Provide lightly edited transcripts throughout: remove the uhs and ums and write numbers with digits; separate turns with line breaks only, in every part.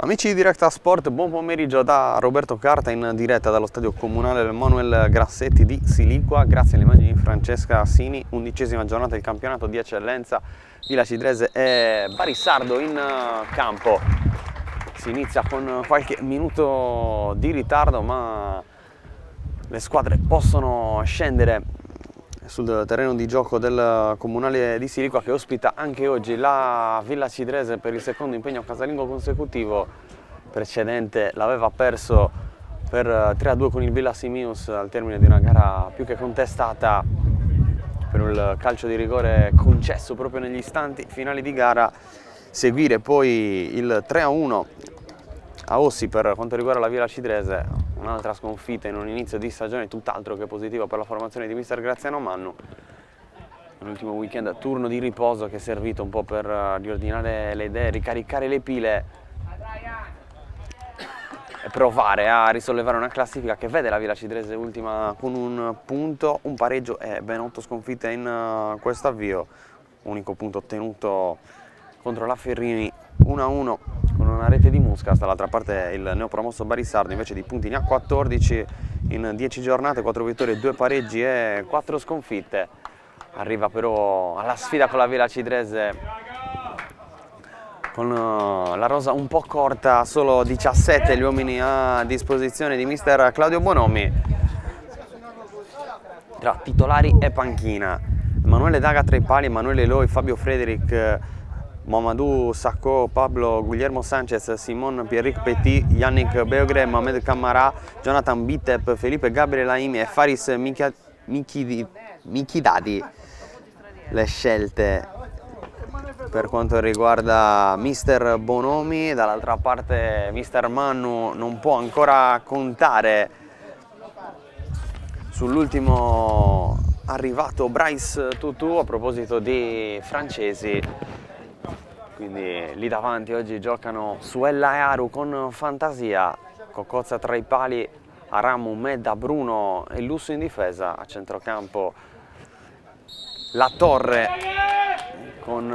Amici di Directa Sport, buon pomeriggio da Roberto Carta in diretta dallo stadio comunale Manuel Grassetti di Siliqua. Grazie alle immagini di Francesca Assini, 11ª giornata del campionato di eccellenza. Villa Cidrese e Barissardo in campo. Si inizia con qualche minuto di ritardo, ma le squadre possono scendere sul terreno di gioco del comunale di Siliqua, che ospita anche oggi la Villa Cidrese per il secondo impegno casalingo consecutivo. Precedente l'aveva perso per 3-2 con il Villa Simius al termine di una gara più che contestata per il calcio di rigore concesso proprio negli istanti finali di gara. Seguire poi il 3-1 a Ossi per quanto riguarda la Villa Cidrese, un'altra sconfitta in un inizio di stagione tutt'altro che positivo per la formazione di mister Graziano Mannu. L'ultimo weekend turno di riposo che è servito un po' per riordinare le idee, ricaricare le pile e provare a risollevare una classifica che vede la Villa Cidrese ultima con un punto, un pareggio e ben 8 sconfitte in questo avvio. Unico punto ottenuto contro la Ferrini 1-1 con una rete di Muscas. Dall'altra parte il neopromosso Barissardo invece di punti ne ha 14 in 10 giornate, 4 vittorie, 2 pareggi e 4 sconfitte. Arriva però alla sfida con la Villa Cidrese con la rosa un po' corta, solo 17 gli uomini a disposizione di mister Claudio Bonomi tra titolari e panchina. Emanuele Daga tra i pali, Emanuele Eloi, Fabio Frederic, Mamadou Sakho, Pablo Guillermo Sanchez, Simon Pierrick Petit, Yannick Beogre, Mohamed Camara, Jonathan Bitep, Felipe Gabriel Laimi e Faris Michidadi. Le scelte per quanto riguarda mister Bonomi. Dall'altra parte mister Mannu non può ancora contare sull'ultimo arrivato Bryce Tutu. A proposito di francesi, quindi lì davanti oggi giocano Suella e Aru con fantasia, Cocozza tra i pali, Aramu, Medda, Bruno e Lusso in difesa. A centrocampo La Torre con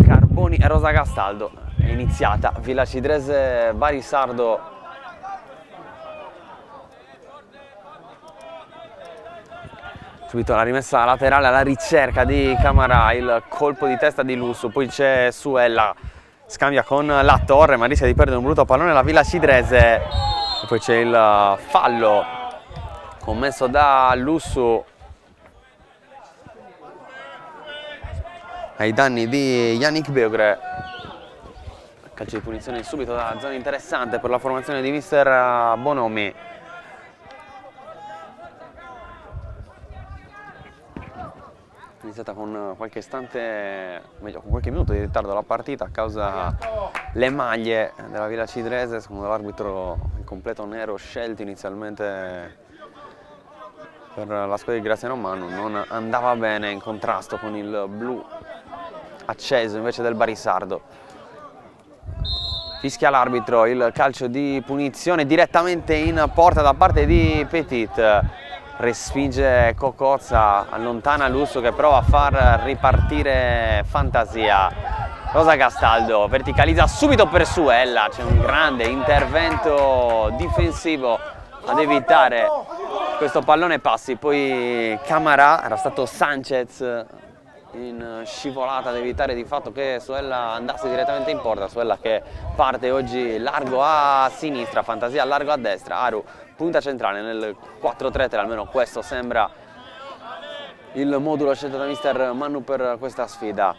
Carboni e Rosa Gastaldo. È iniziata Villa Cidrese Barissardo. Subito la rimessa laterale alla ricerca di Camara, il colpo di testa di Lusso, poi c'è Suella, scambia con La Torre ma rischia di perdere un brutto pallone la Villa Cidrese. E poi c'è il fallo commesso da Lusso ai danni di Yannick Beogre. Calcio di punizione subito da zona interessante per la formazione di mister Bonomi. Iniziata con qualche istante, meglio con qualche minuto di ritardo la partita a causa le maglie della Villa Cidrese. Secondo l'arbitro il completo nero scelto inizialmente per la squadra di Graziano Mannu non andava bene in contrasto con il blu acceso invece del Barissardo. Fischia l'arbitro il calcio di punizione direttamente in porta da parte di Petit. Respinge Cocozza, allontana Lusso che prova a far ripartire fantasia. Rosa Gastaldo verticalizza subito per Suella, c'è un grande intervento difensivo ad evitare questo pallone passi. Poi Camara, era stato Sanchez in scivolata ad evitare di fatto che Suella andasse direttamente in porta. Suella che parte oggi largo a sinistra, fantasia largo a destra, Aru punta centrale nel 4-3-3, almeno questo sembra il modulo scelto da mister Mannu per questa sfida.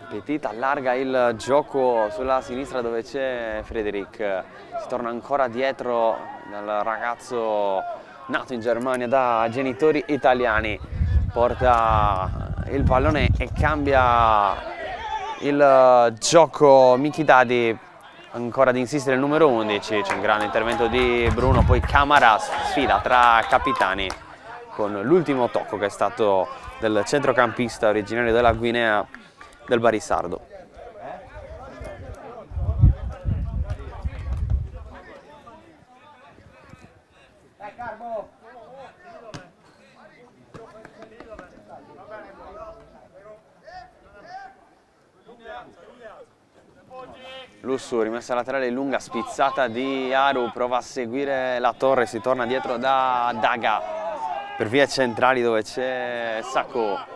Petit allarga il gioco sulla sinistra dove c'è Frederic, si torna ancora dietro dal ragazzo nato in Germania da genitori italiani, porta il pallone e cambia il gioco Michidadi. Ancora ad insistere il numero 11, c'è un grande intervento di Bruno, poi Camara, sfida tra capitani con l'ultimo tocco che è stato del centrocampista originario della Guinea del Barissardo. Lussu, rimessa laterale lunga, spizzata di Aru, prova a seguire la torre, si torna dietro da Daga per vie centrali dove c'è Sacco.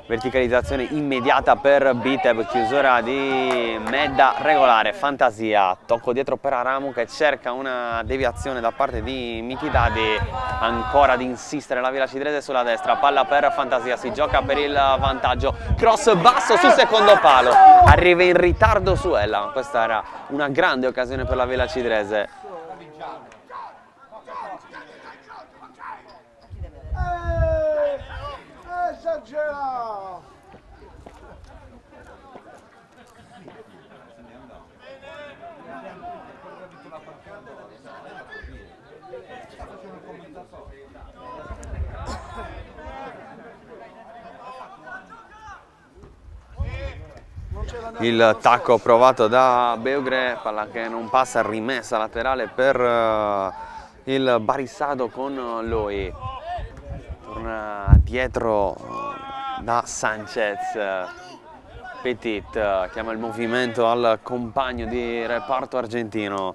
Verticalizzazione immediata per Bitep, chiusura di Medda regolare, Fantasia, tocco dietro per Aramu che cerca una deviazione da parte di Michidadi, ancora ad insistere la Villa Cidrese sulla destra, palla per Fantasia, si gioca per il vantaggio, cross basso sul secondo palo, arriva in ritardo Suella, ma questa era una grande occasione per la Villa Cidrese. Il tacco provato da Beugre, palla che non passa, rimessa laterale per il Barissado con Loi. Torna dietro da Sanchez. Petit chiama il movimento al compagno di reparto argentino.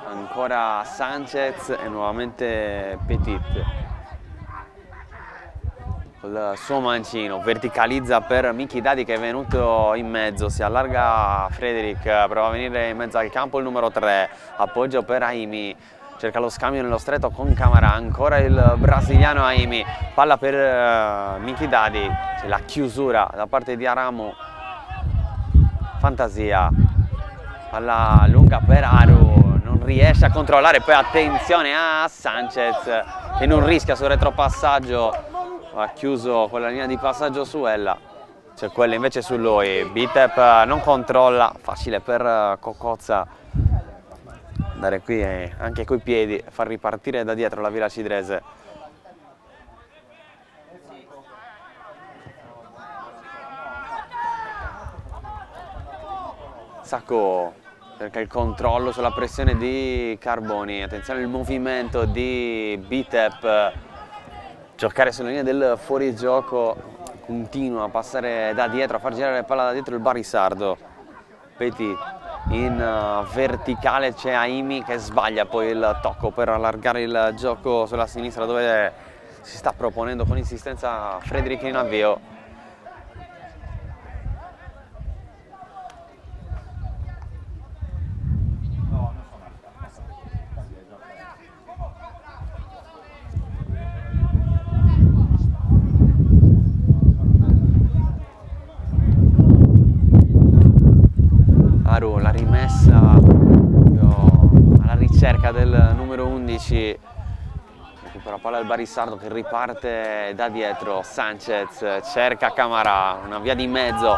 Ancora Sanchez e nuovamente Petit. Col suo mancino verticalizza per Michidadi che è venuto in mezzo, si allarga Frederick, prova a venire in mezzo al campo il numero 3, appoggio per Aimi, cerca lo scambio nello stretto con Camara, ancora il brasiliano Aimi, palla per Michidadi, c'è la chiusura da parte di Aramu, Fantasia, palla lunga per Aru, non riesce a controllare, poi attenzione a Sanchez che non rischia sul retropassaggio, ha chiuso quella linea di passaggio Suella, c'è quella invece su Loi, Bitep non controlla, facile per Cocozza andare qui anche coi piedi, far ripartire da dietro la Villa Cidrese. Sacco cerca il controllo sulla pressione di Carboni, attenzione al movimento di Bitep, giocare sulla linea del fuorigioco, continua a passare da dietro, a far girare la palla da dietro il Barissardo. Petit in verticale, c'è Aimi che sbaglia poi il tocco per allargare il gioco sulla sinistra dove si sta proponendo con insistenza Frederick in avvio. Aru, la rimessa alla ricerca del numero 11, recupera palla del Barissardo che riparte da dietro, Sanchez cerca Camara, una via di mezzo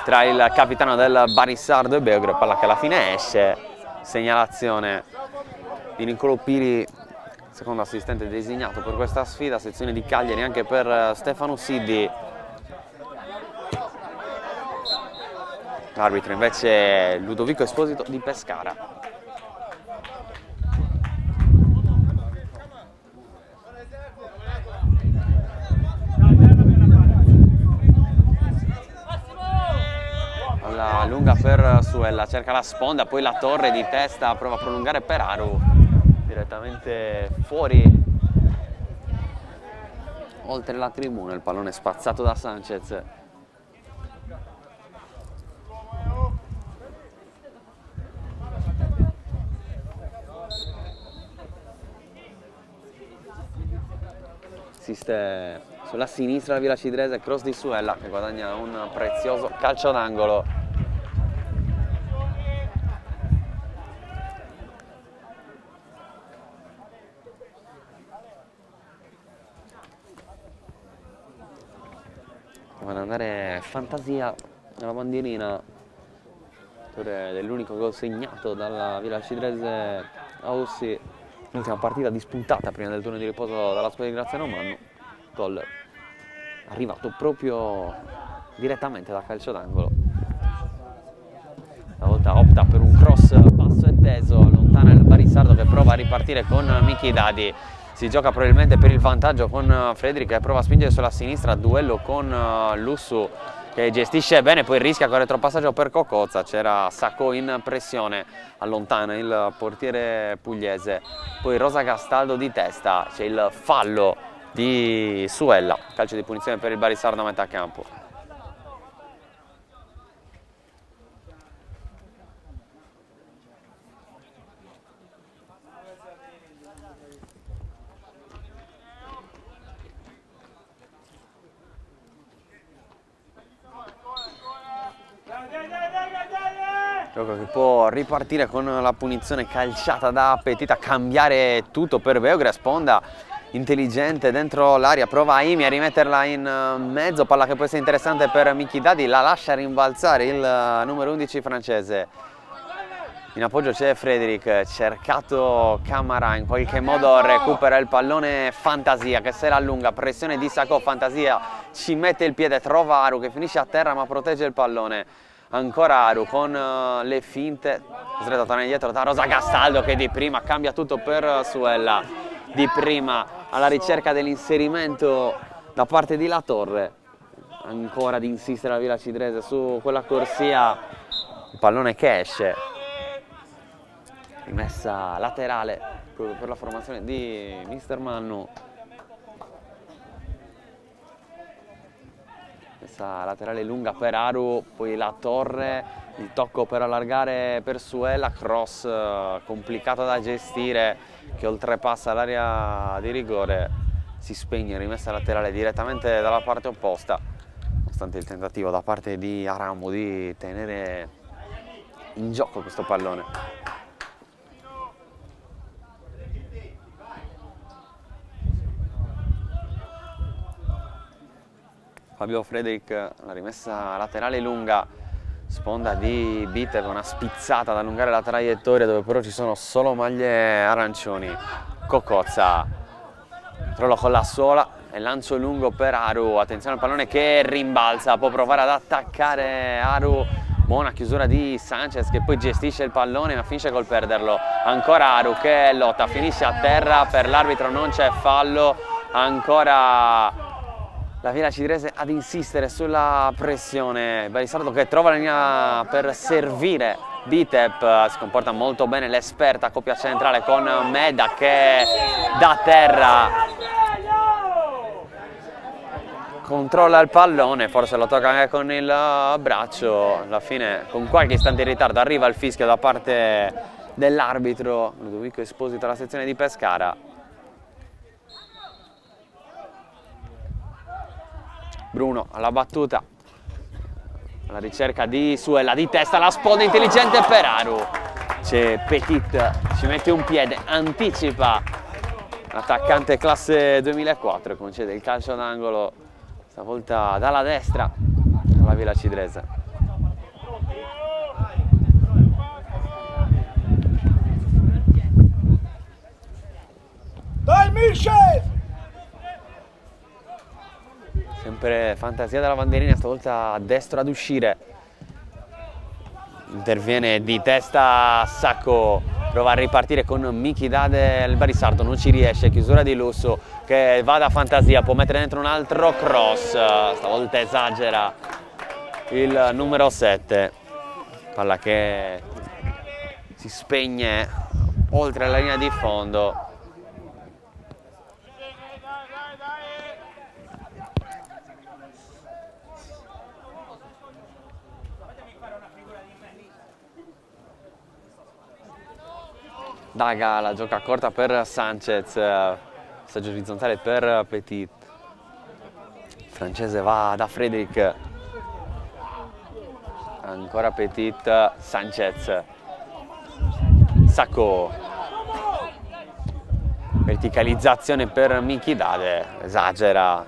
tra il capitano del Barissardo e Beugre, palla che alla fine esce, segnalazione di Niccolò Pili, secondo assistente designato per questa sfida, sezione di Cagliari anche per Stefano Siddi. L'arbitro invece è Ludovico Esposito di Pescara. Alla lunga per Suella, cerca la sponda, poi la torre di testa, prova a prolungare per Aru, direttamente fuori, oltre la tribuna, il pallone spazzato da Sanchez. Assiste sulla sinistra la Villa Cidrese, cross di Suella che guadagna un prezioso calcio d'angolo. Vanno ad andare Fantasia nella bandierina, autore dell'unico gol segnato dalla Villa Cidrese a Ossi. L'ultima partita disputata prima del turno di riposo dalla squadra di Graziano Mannu, gol arrivato proprio direttamente da calcio d'angolo. Stavolta opta per un cross basso e teso, allontana il Barissardo che prova a ripartire con Michidadi. Si gioca probabilmente per il vantaggio con Frederick che prova a spingere sulla sinistra, duello con Lussu che gestisce bene, poi rischia con il retropassaggio per Cocozza, c'era Sacco in pressione, allontana il portiere pugliese, poi Rosa Castaldo di testa, c'è il fallo di Suella, calcio di punizione per il Barisardo a metà campo. Gioco che può ripartire con la punizione calciata da Petit, a cambiare tutto per Beograd. Sponda intelligente dentro l'area, prova Aimi a rimetterla in mezzo, palla che può essere interessante per Michidadi, la lascia rimbalzare il numero 11 francese. In appoggio c'è Frederic, cercato Camara, in qualche modo recupera il pallone Fantasia che se la allunga, pressione di Sacco, Fantasia ci mette il piede, trova Aru che finisce a terra ma protegge il pallone. Ancora Aru con le finte, costretto a tornare indietro da Rosa Castaldo che di prima cambia tutto per Suella, di prima alla ricerca dell'inserimento da parte di La Torre, ancora ad insistere la Villa Cidrese su quella corsia, il pallone che esce, rimessa laterale proprio per la formazione di Mister Mannu. Messa laterale lunga per Aru, poi La Torre, il tocco per allargare per Suella, cross complicato da gestire che oltrepassa l'area di rigore, si spegne, rimessa laterale direttamente dalla parte opposta, nonostante il tentativo da parte di Aramo di tenere in gioco questo pallone. Fabio Frederic, la rimessa laterale lunga, sponda di Bitter con una spizzata ad allungare la traiettoria dove però ci sono solo maglie arancioni. Cocozza, controllo con la suola e lancio lungo per Aru, attenzione al pallone che rimbalza, può provare ad attaccare Aru, buona chiusura di Sanchez che poi gestisce il pallone ma finisce col perderlo. Ancora Aru che lotta, finisce a terra, per l'arbitro non c'è fallo, ancora la Villa Cidrese ad insistere sulla pressione. Barisardo che trova la linea per servire. Bitep si comporta molto bene l'esperta, coppia centrale con Meda che da terra controlla il pallone, forse lo tocca anche con il braccio. Alla fine, con qualche istante di ritardo, arriva il fischio da parte dell'arbitro Ludovico Esposito alla sezione di Pescara. Bruno alla battuta, alla ricerca di Suella di testa, la sponda intelligente per Aru, c'è Petit, ci mette un piede, anticipa l'attaccante classe 2004, concede il calcio d'angolo stavolta dalla destra alla Villa Cidrese.
Dai Michel!
Sempre Fantasia della bandierina, stavolta a destro ad uscire. Interviene di testa Sacco, prova a ripartire con Michidade, il Barisardo non ci riesce, chiusura di lusso che va da Fantasia, può mettere dentro un altro cross, stavolta esagera il numero 7, palla che si spegne oltre la linea di fondo. Daga la gioca corta per Sanchez, passaggio orizzontale per Petit, il francese va da Frederic, ancora Petit, Sanchez, Sacco, verticalizzazione per Michidade, esagera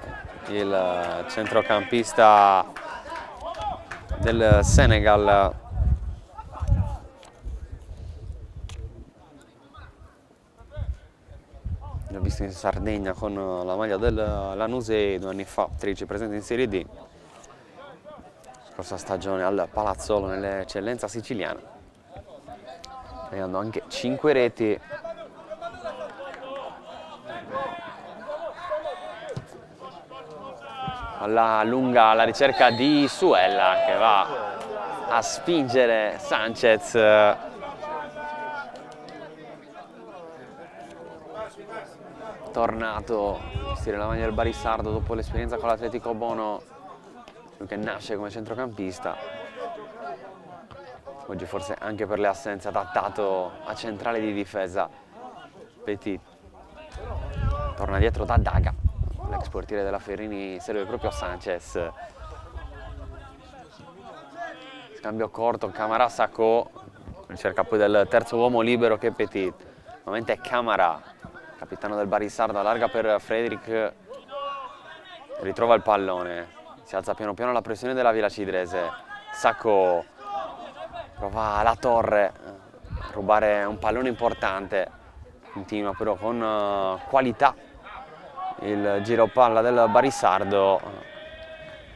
il centrocampista del Senegal. L'ho visto in Sardegna con la maglia del Lanusei 2 anni fa, 13 presente in Serie D, scorsa stagione al Palazzolo nell'eccellenza siciliana, segnando anche 5 reti. alla lunga alla ricerca di Suella che va a spingere Sanchez. Tornato a vestire la maglia del Barissardo dopo l'esperienza con l'Atletico Bono, lui che nasce come centrocampista, oggi forse anche per le assenze adattato a centrale di difesa. Petit torna dietro da Daga, l'ex portiere della Ferrini serve proprio Sanchez. Scambio corto, Camara Sacco, ricerca poi del terzo uomo libero che è Petit. Nuovamente Camara, capitano del Barissardo, allarga per Frederick, ritrova il pallone, si alza piano piano la pressione della Villa Cidrese. Sacco prova la Torre a rubare un pallone importante, continua però con qualità il giro palla del Barissardo,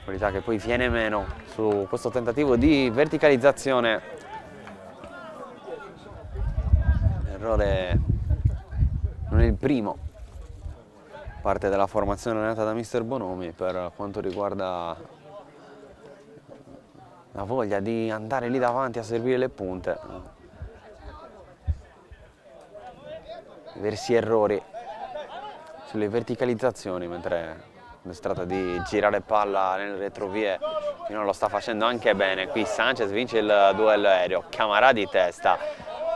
qualità che poi viene meno su questo tentativo di verticalizzazione. Errore non è il primo parte della formazione allenata da mister Bonomi per quanto riguarda la voglia di andare lì davanti a servire le punte. Diversi errori sulle verticalizzazioni, mentre si tratta di girare palla nelle retrovie non lo sta facendo anche bene. Qui Sanchez vince il duello aereo, Camara di testa,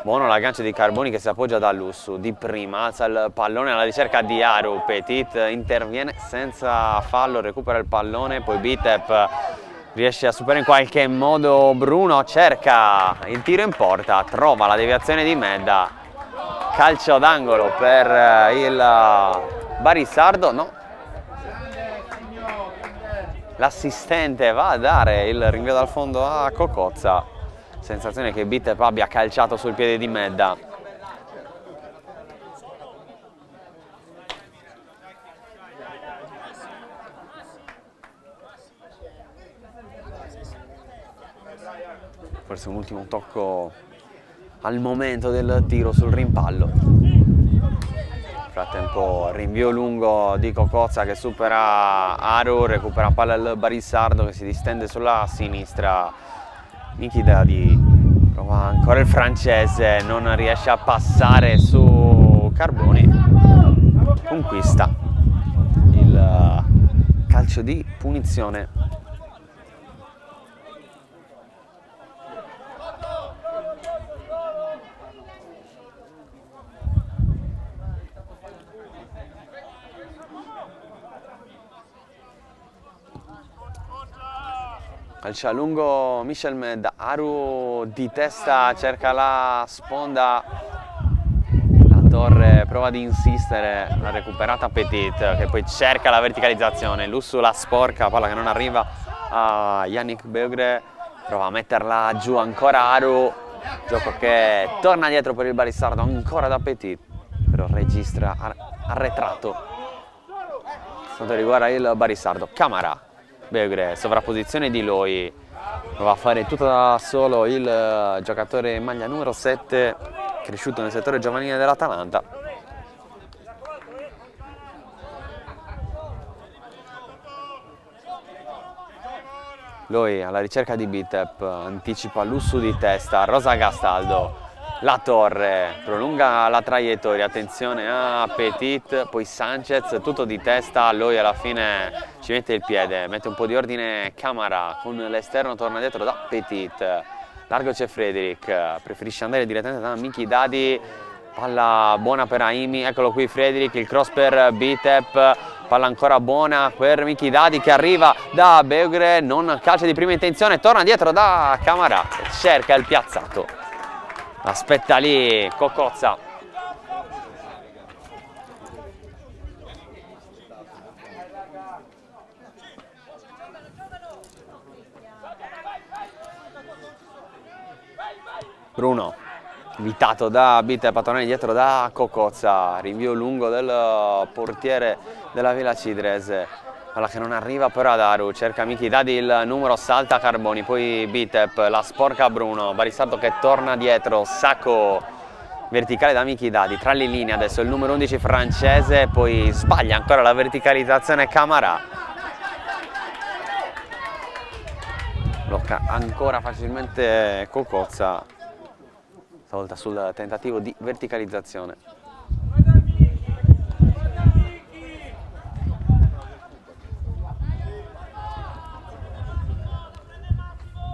buono l'aggancio di Carboni che si appoggia da Lussu, di prima alza il pallone alla ricerca di Aru, Petit interviene senza fallo, recupera il pallone, poi Bitep riesce a superare in qualche modo Bruno, cerca il tiro in porta, trova la deviazione di Medda, calcio d'angolo per il Barissardo, no. L'assistente va a dare il rinvio dal fondo a Cocozza, sensazione che Bitep abbia calciato sul piede di Medda. Forse un ultimo tocco al momento del tiro sul rimpallo. Nel frattempo rinvio lungo di Cocozza che supera Aru, recupera palla il Barissardo che si distende sulla sinistra. Miki Dadi prova ancora il francese, non riesce a passare su Carboni, conquista il calcio di punizione. Calcia a lungo Michel Medda, Aru di testa cerca la sponda, la Torre prova ad insistere, l'ha recuperata Petit che poi cerca la verticalizzazione, Lussu la sporca, palla che non arriva a Yannick Beugre, prova a metterla giù ancora Aru, gioco che torna dietro per il Barissardo ancora da Petit, però registra arretrato quanto riguarda il Barissardo. Camara, Beugre, sovrapposizione di Loi, va a fare tutto da solo il giocatore in maglia numero 7, cresciuto nel settore giovanile dell'Atalanta. Loi alla ricerca di Bitep, anticipa Lussu di testa, Rosa Gastaldo, la Torre, prolunga la traiettoria, attenzione a Petit, poi Sanchez, tutto di testa, Loi alla fine ci mette il piede, mette un po' di ordine Camara, con l'esterno torna dietro da Petit, largo c'è Frederick, preferisce andare direttamente da Miki Dadi, palla buona per Aimi, eccolo qui Frederick, il cross per Bitep, palla ancora buona per Miki Dadi che arriva da Beugre, non calcia di prima intenzione, torna dietro da Camara, cerca il piazzato. Aspetta lì Cocozza. Bruno, invitato da Bitep a tornare dietro da Cocozza, rinvio lungo del portiere della Villa Cidrese. Palla che non arriva però ad Aru, cerca Miki Dadi il numero, salta Carboni, poi Bitep, la sporca Bruno, Barissardo che torna dietro, Sacco, verticale da Miki Dadi, tra le linee adesso il numero 11 francese, poi sbaglia ancora la verticalizzazione Camara. blocca ancora facilmente Cocozza, stavolta sul tentativo di verticalizzazione.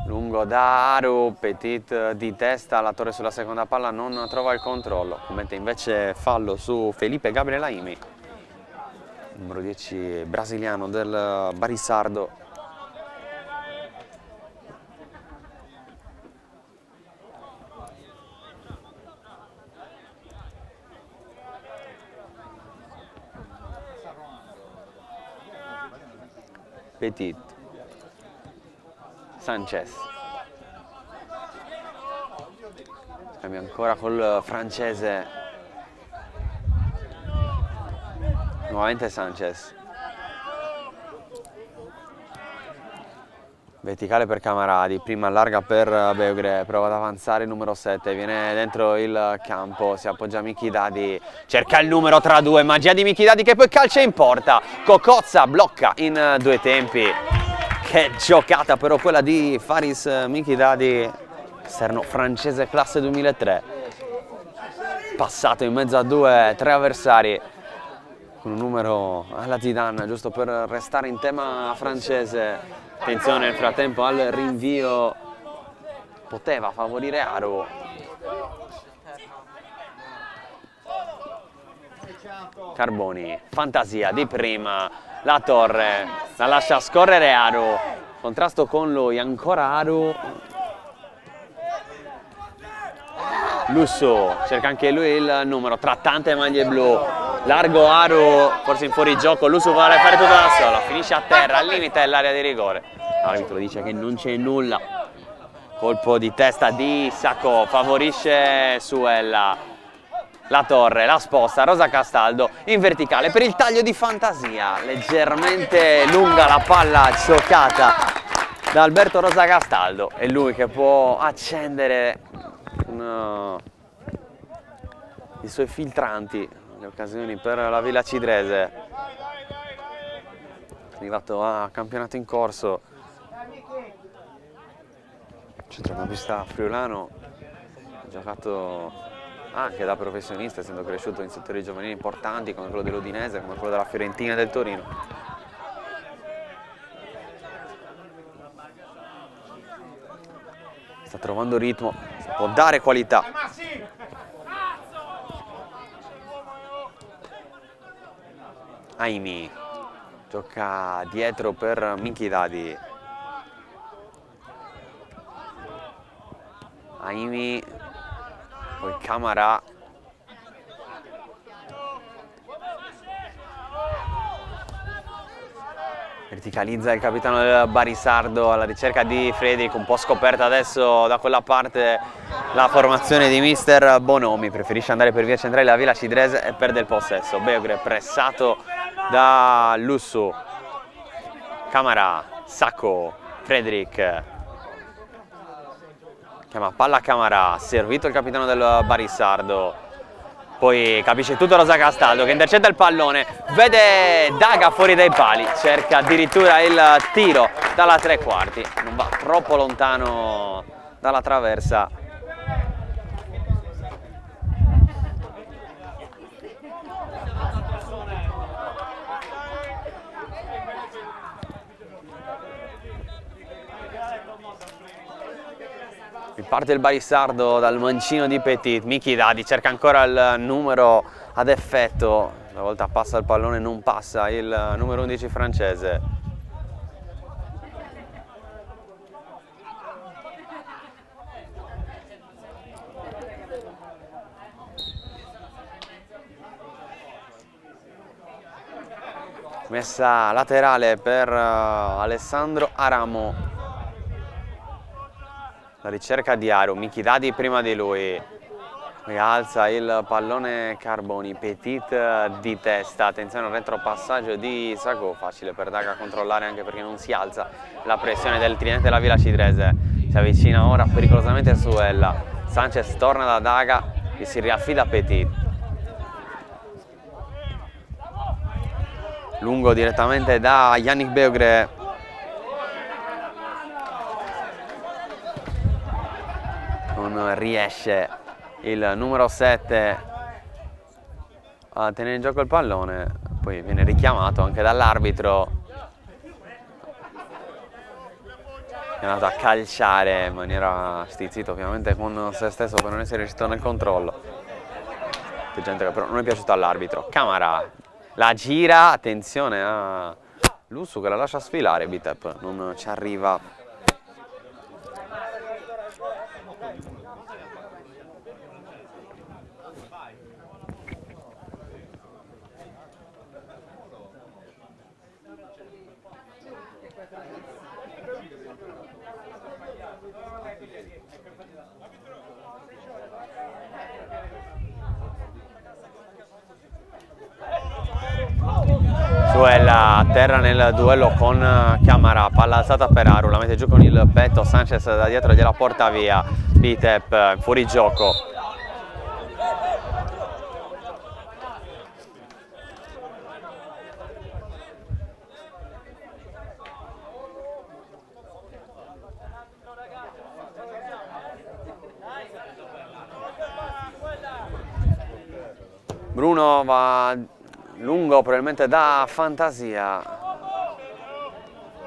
Lungo da Aru, Petit di testa, la torre sulla seconda palla non trova il controllo, commette invece fallo su Felipe Gabriel Aimi, numero 10 brasiliano del Barisardo. Petit, Sanchez, scambia ancora col francese, nuovamente Sanchez, verticale per Camaradi, prima larga per Beugre, prova ad avanzare il numero 7, viene dentro il campo, si appoggia Michidadi, cerca il numero tra due, magia di Michidadi che poi calcia in porta, Cocozza blocca in due tempi. Che giocata però quella di Faris Michidadi, esterno francese classe 2003, passato in mezzo a 2-3 avversari con un numero alla Zidane, giusto per restare in tema francese. Attenzione nel frattempo al rinvio, poteva favorire Aru. Carboni, fantasia di prima, la torre, la lascia scorrere Aru, contrasto con lui, ancora Aru. Lusso, cerca anche lui il numero, tra tante maglie blu, largo Aru, forse in fuorigioco, Lusso vuole fare tutto da solo, finisce a terra, al limite dell'area di rigore. L'arbitro dice che non c'è nulla, colpo di testa di Sacco, favorisce Suella. La torre, la sposta, Rosa Castaldo in verticale per il taglio di fantasia, leggermente lunga la palla giocata da Alberto Rosa Castaldo, è lui che può accendere i suoi filtranti, le occasioni per la Villa Cidrese, arrivato a campionato in corso, centrocampista friulano, ha giocato anche da professionista, essendo cresciuto in settori giovanili importanti come quello dell'Udinese, come quello della Fiorentina e del Torino. Sta trovando ritmo, può dare qualità. Aimi gioca dietro per Michidadi. Aimi, poi Camara, verticalizza il capitano del Barisardo alla ricerca di Fredrik, un po' scoperta adesso da quella parte la formazione di mister Bonomi, preferisce andare per via centrale della Villa Cidrese e perde il possesso. Beugre pressato da Lussu, Camara, Sacco, Fredrik, chiama palla a Camara, servito il capitano del Barisardo, poi capisce tutto Rosa Castaldo che intercetta il pallone, vede Daga fuori dai pali, cerca addirittura il tiro dalla tre quarti, non va troppo lontano dalla traversa. Parte il Barisardo dal mancino di Petit, Michidadi cerca ancora il numero ad effetto, una volta passa il pallone non passa il numero 11 francese. Messa laterale per Alessandro Aramo. La ricerca di Aru, Michidadi prima di lui, rialza il pallone Carboni, Petit di testa, attenzione al retropassaggio di Sacco, facile per Daga controllare anche perché non si alza la pressione del tridente della Villa Cidrese, si avvicina ora pericolosamente Suella, Sanchez torna da Daga e si riaffida a Petit. Lungo direttamente da Yannick Beugre. non riesce il numero 7 a tenere in gioco il pallone, poi viene richiamato anche dall'arbitro, è andato a calciare in maniera stizzita ovviamente con se stesso per non essere riuscito nel controllo, gente che però non è piaciuto all'arbitro. Camara la gira, attenzione a Lussu che la lascia sfilare, Bitep non ci arriva. Suella a terra nel duello con Camara, palla alzata per Aru, la mette giù con il petto, Sanchez da dietro gliela porta via, Bitep fuori gioco. Bruno va lungo, probabilmente da fantasia,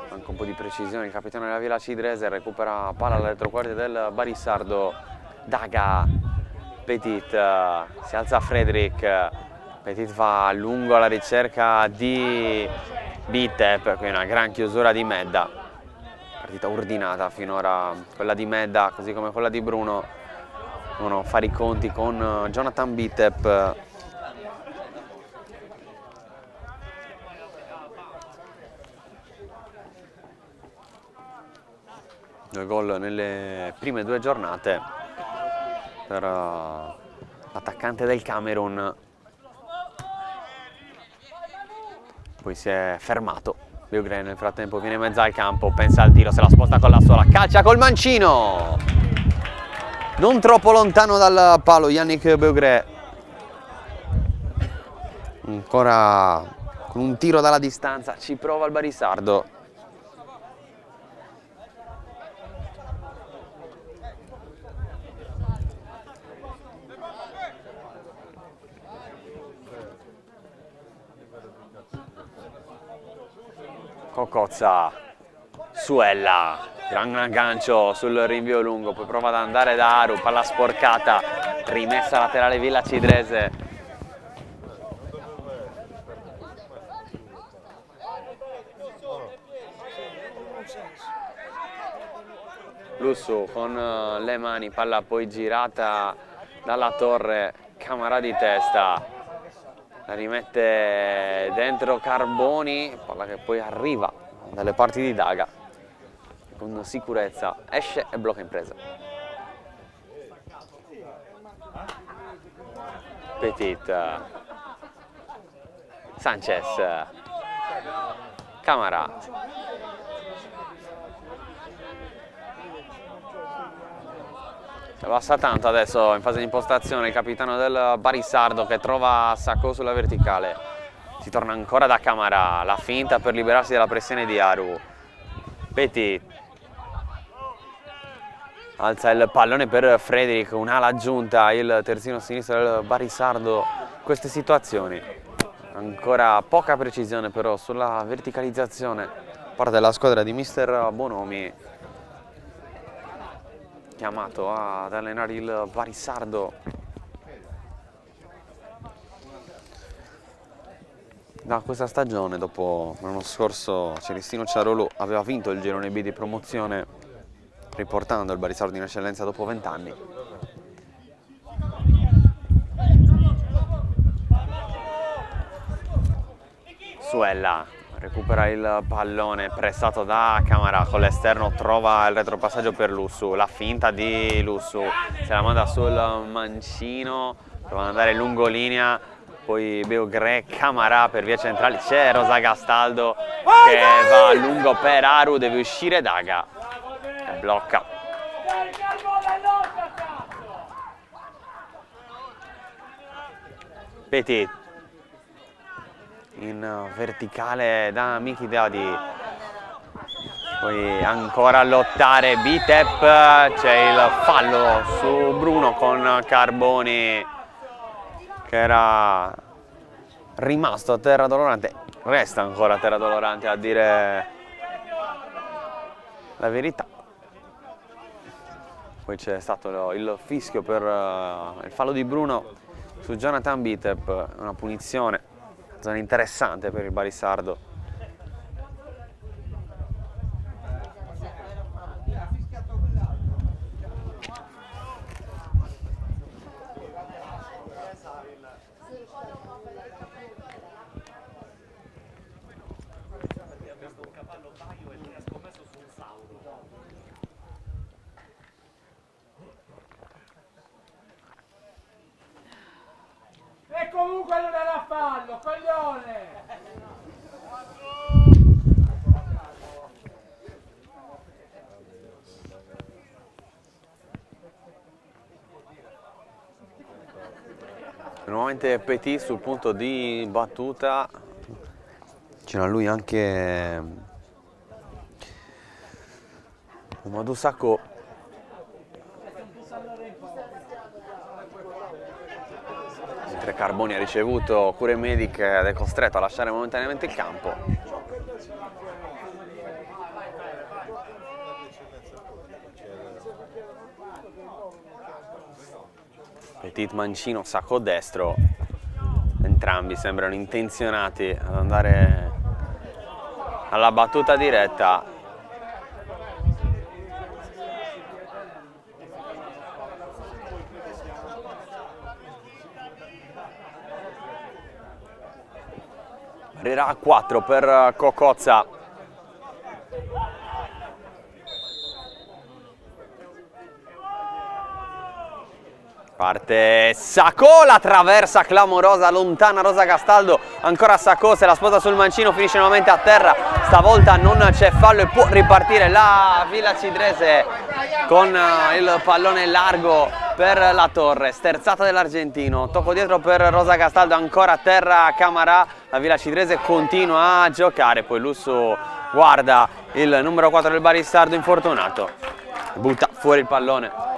anche un po' di precisione, il capitano della Villa Cidrese recupera palla alle retroquarte del Barisardo, Daga, Petit, si alza Frederick, Petit va lungo alla ricerca di Bitep, qui una gran chiusura di Medda, partita ordinata finora quella di Medda, così come quella di Bruno, devono fare i conti con Jonathan Bitep. Due gol nelle prime due giornate per l'attaccante del Camerun. Poi si è fermato. Beugre nel frattempo viene in mezzo al campo, pensa al tiro, se la sposta con la sola, calcia col mancino! Non troppo lontano dal palo Yannick Beugre. Ancora con un tiro dalla distanza, ci prova il Barisardo. Cocozza, Suella, gran aggancio sul rinvio lungo, poi prova ad andare da Aru, palla sporcata, rimessa laterale Villa Cidrese. Lussu con le mani, palla poi girata dalla torre, Camara di testa. La rimette dentro Carboni, palla che poi arriva dalle parti di Daga con sicurezza, esce e blocca in presa. Petit, Sanchez, Camara, si abbassa tanto adesso in fase di impostazione il capitano del Barisardo che trova Sacco sulla verticale. Si torna ancora da Camara, la finta per liberarsi dalla pressione di Aru. Petit alza il pallone per Frederick, un'ala aggiunta, il terzino sinistro del Barisardo. Queste situazioni, ancora poca precisione però sulla verticalizzazione, parte della squadra di mister Bonomi, chiamato ad allenare il Barisardo. Da questa stagione, dopo l'anno scorso, Celestino Ciarolo aveva vinto il girone B di promozione, riportando il Barisardo in eccellenza dopo 20 anni. Suella recupera il pallone, pressato da Camara con l'esterno, trova il retropassaggio per Lussu, la finta di Lussu, se la manda sul mancino, prova ad andare lungo linea, poi Beugre, Camara per via centrale, c'è Rosa Gastaldo che va lungo per Aru, deve uscire Daga e blocca. Petit in verticale da Miki Dadi, Poi ancora a lottare Bitep, c'è il fallo su Bruno con Carboni che era rimasto a terra dolorante, resta ancora a terra dolorante a dire la verità. Poi c'è stato il fischio per il fallo di Bruno su Jonathan Bitep, una punizione, zona interessante per il Barisardo.
E comunque non era fallo, coglione!
Nuovamente Petit sul punto di battuta, c'era lui anche Mamadou Sakho. Mentre Carboni ha ricevuto cure mediche ed è costretto a lasciare momentaneamente il campo. Petit mancino, Sakho destro, entrambi sembrano intenzionati ad andare alla battuta diretta. Barriera a 4 per Cocozza. Parte Sakho, la traversa clamorosa, lontana Rosa Castaldo, ancora Sakho, se la sposta sul mancino, finisce nuovamente a terra, stavolta non c'è fallo e può ripartire la Villa Cidrese con il pallone largo per la Torre, sterzata dell'argentino, tocco dietro per Rosa Castaldo, ancora a terra Camarà, la Villa Cidrese continua a giocare, poi Lusso guarda il numero 4 del Barisardo infortunato, butta fuori il pallone.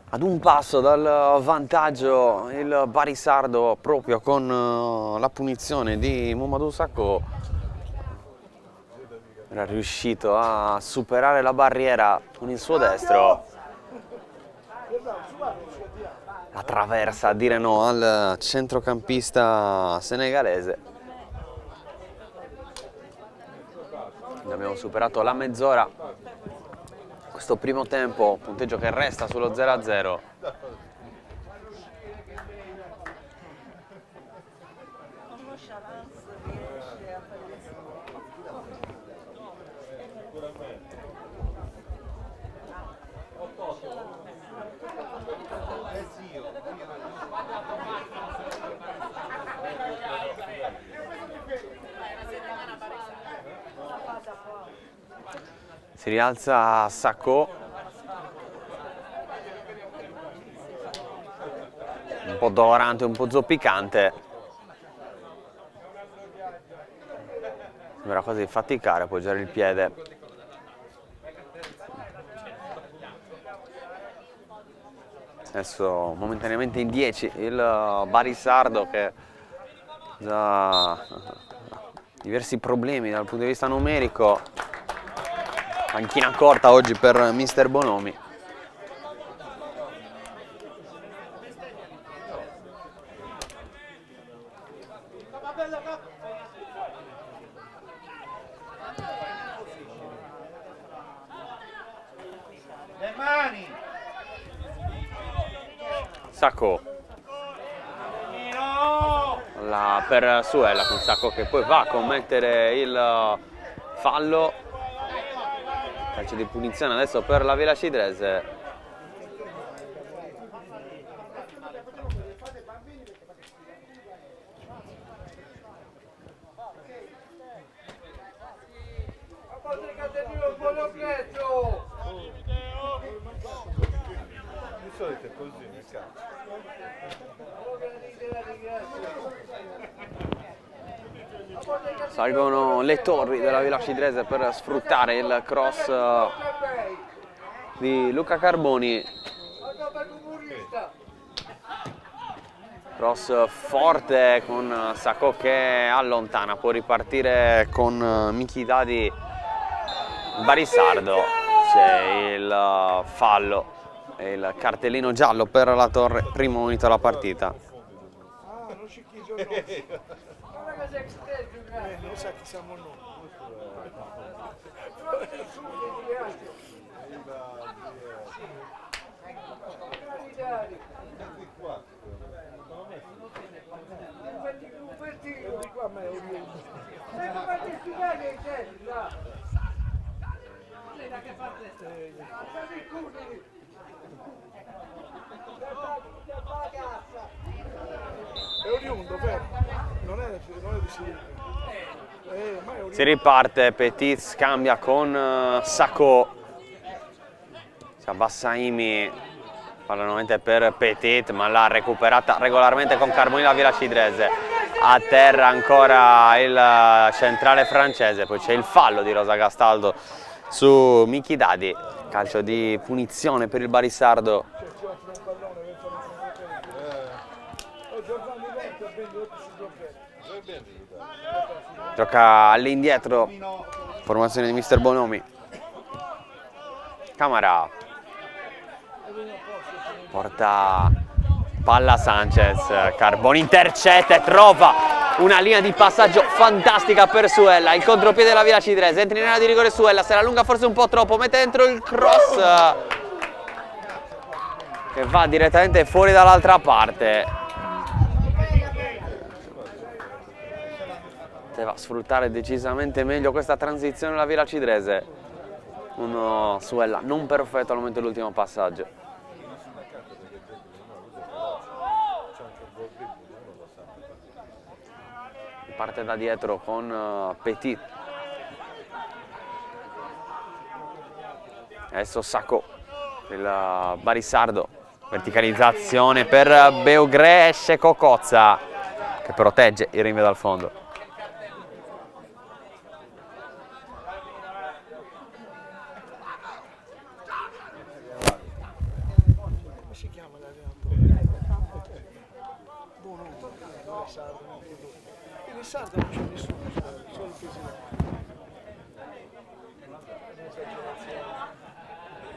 Ad un passo dal vantaggio il Barisardo proprio con la punizione di Mamadou Sakho era riuscito a superare la barriera con il suo destro, la traversa a dire no al centrocampista senegalese. Abbiamo superato la mezz'ora. Questo primo tempo, punteggio che resta sullo 0-0. Si rialza Sakho, un po' dolorante, un po' zoppicante, sembra quasi faticare a appoggiare il piede. Adesso momentaneamente in 10 il Barisardo che ha diversi problemi dal punto di vista numerico. Panchina corta oggi per mister Bonomi.
Le mani!
Sakho. Per Suella con Sakho che poi va a commettere il fallo. Calcio di punizione adesso per la Villa Cidrese.
solito è così nel calcio.
Salgono le torri della Villa Cidrese per sfruttare il cross di Luca Carboni. Cross forte con Sacco che allontana, può ripartire con Michidadi. Barisardo, c'è il fallo e il cartellino giallo per la Torre, primo minuto della partita.
Non sa chi siamo noi. È oriundo, vero? Non è di Siviglia.
Si riparte, Petit scambia con Sacco, si abbassa Imi, palla nuovamente per Petit, ma l'ha recuperata regolarmente con Carboni la Villa Cidrese. A terra ancora il centrale francese, poi c'è il fallo di Rosa Gastaldo su Michidadi, calcio di punizione per il Barisardo. Gioca all'indietro, formazione di mister Bonomi. Camara porta palla Sanchez, Carboni intercetta e trova una linea di passaggio fantastica per Suella. Il contropiede della Villa Cidrese, entra in area di rigore Suella, se la allunga forse un po' troppo, mette dentro il cross che va direttamente fuori dall'altra parte. Va a sfruttare decisamente meglio questa transizione la Villa Cidrese. Uno Suella non perfetto al momento dell'ultimo passaggio. Parte da dietro con Petit. Adesso Sacco, il Barisardo. Verticalizzazione per Beaugré, esce Cocozza che protegge il rinvio dal fondo.
Si chiama l'allenatore? Buono, il Sardo non c'è nessuno, solo il presidente.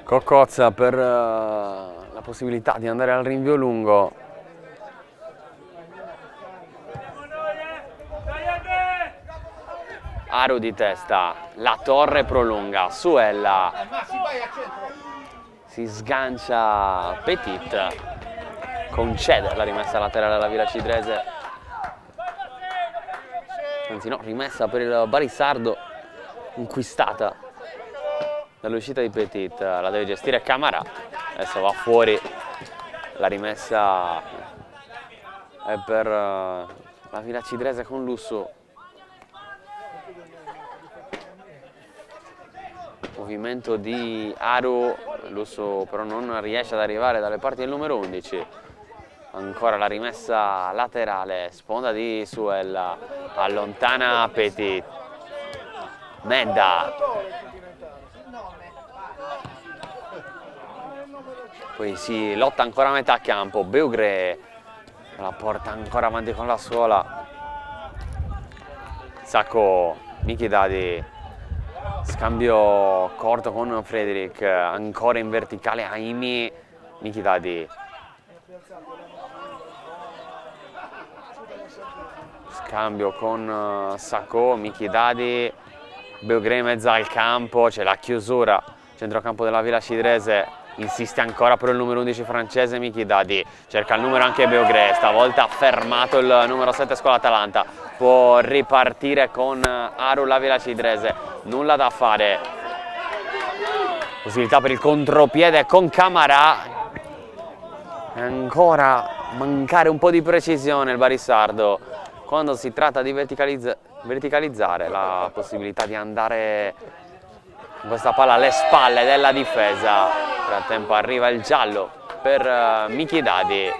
Cocozza per la possibilità di andare al rinvio lungo. Aru di testa, la Torre prolunga, Suella. Si sgancia Petit, concede la rimessa laterale alla Villa Cidrese, anzi no, rimessa per il Barisardo, inquistata dall'uscita di Petit, la deve gestire Camara, adesso va fuori, la rimessa è per la Villa Cidrese con Lusso. Movimento di Aru, Lusso però non riesce ad arrivare dalle parti del numero 11. Ancora la rimessa laterale, sponda di Suella, allontana Petit. Medda. Poi si lotta ancora a metà campo, Beaugré la porta ancora avanti con la suola. Sacco, Michidadi. Scambio corto con Frederick, ancora in verticale Aimi, Michidadi. Scambio con Sacco, Michidadi, Beaugré in mezzo al campo, c'è la chiusura, centrocampo della Villa Cidrese, insiste ancora per il numero 11 francese Michidadi, cerca il numero anche Beaugré, stavolta ha fermato il numero 7 Scuola Atalanta, può ripartire con Aru la Villa Cidrese, nulla da fare, possibilità per il contropiede con Camara, e ancora mancare un po' di precisione il Barisardo quando si tratta di verticalizzare, la possibilità di andare con questa palla alle spalle della difesa. Nel frattempo arriva il giallo per Michidadi,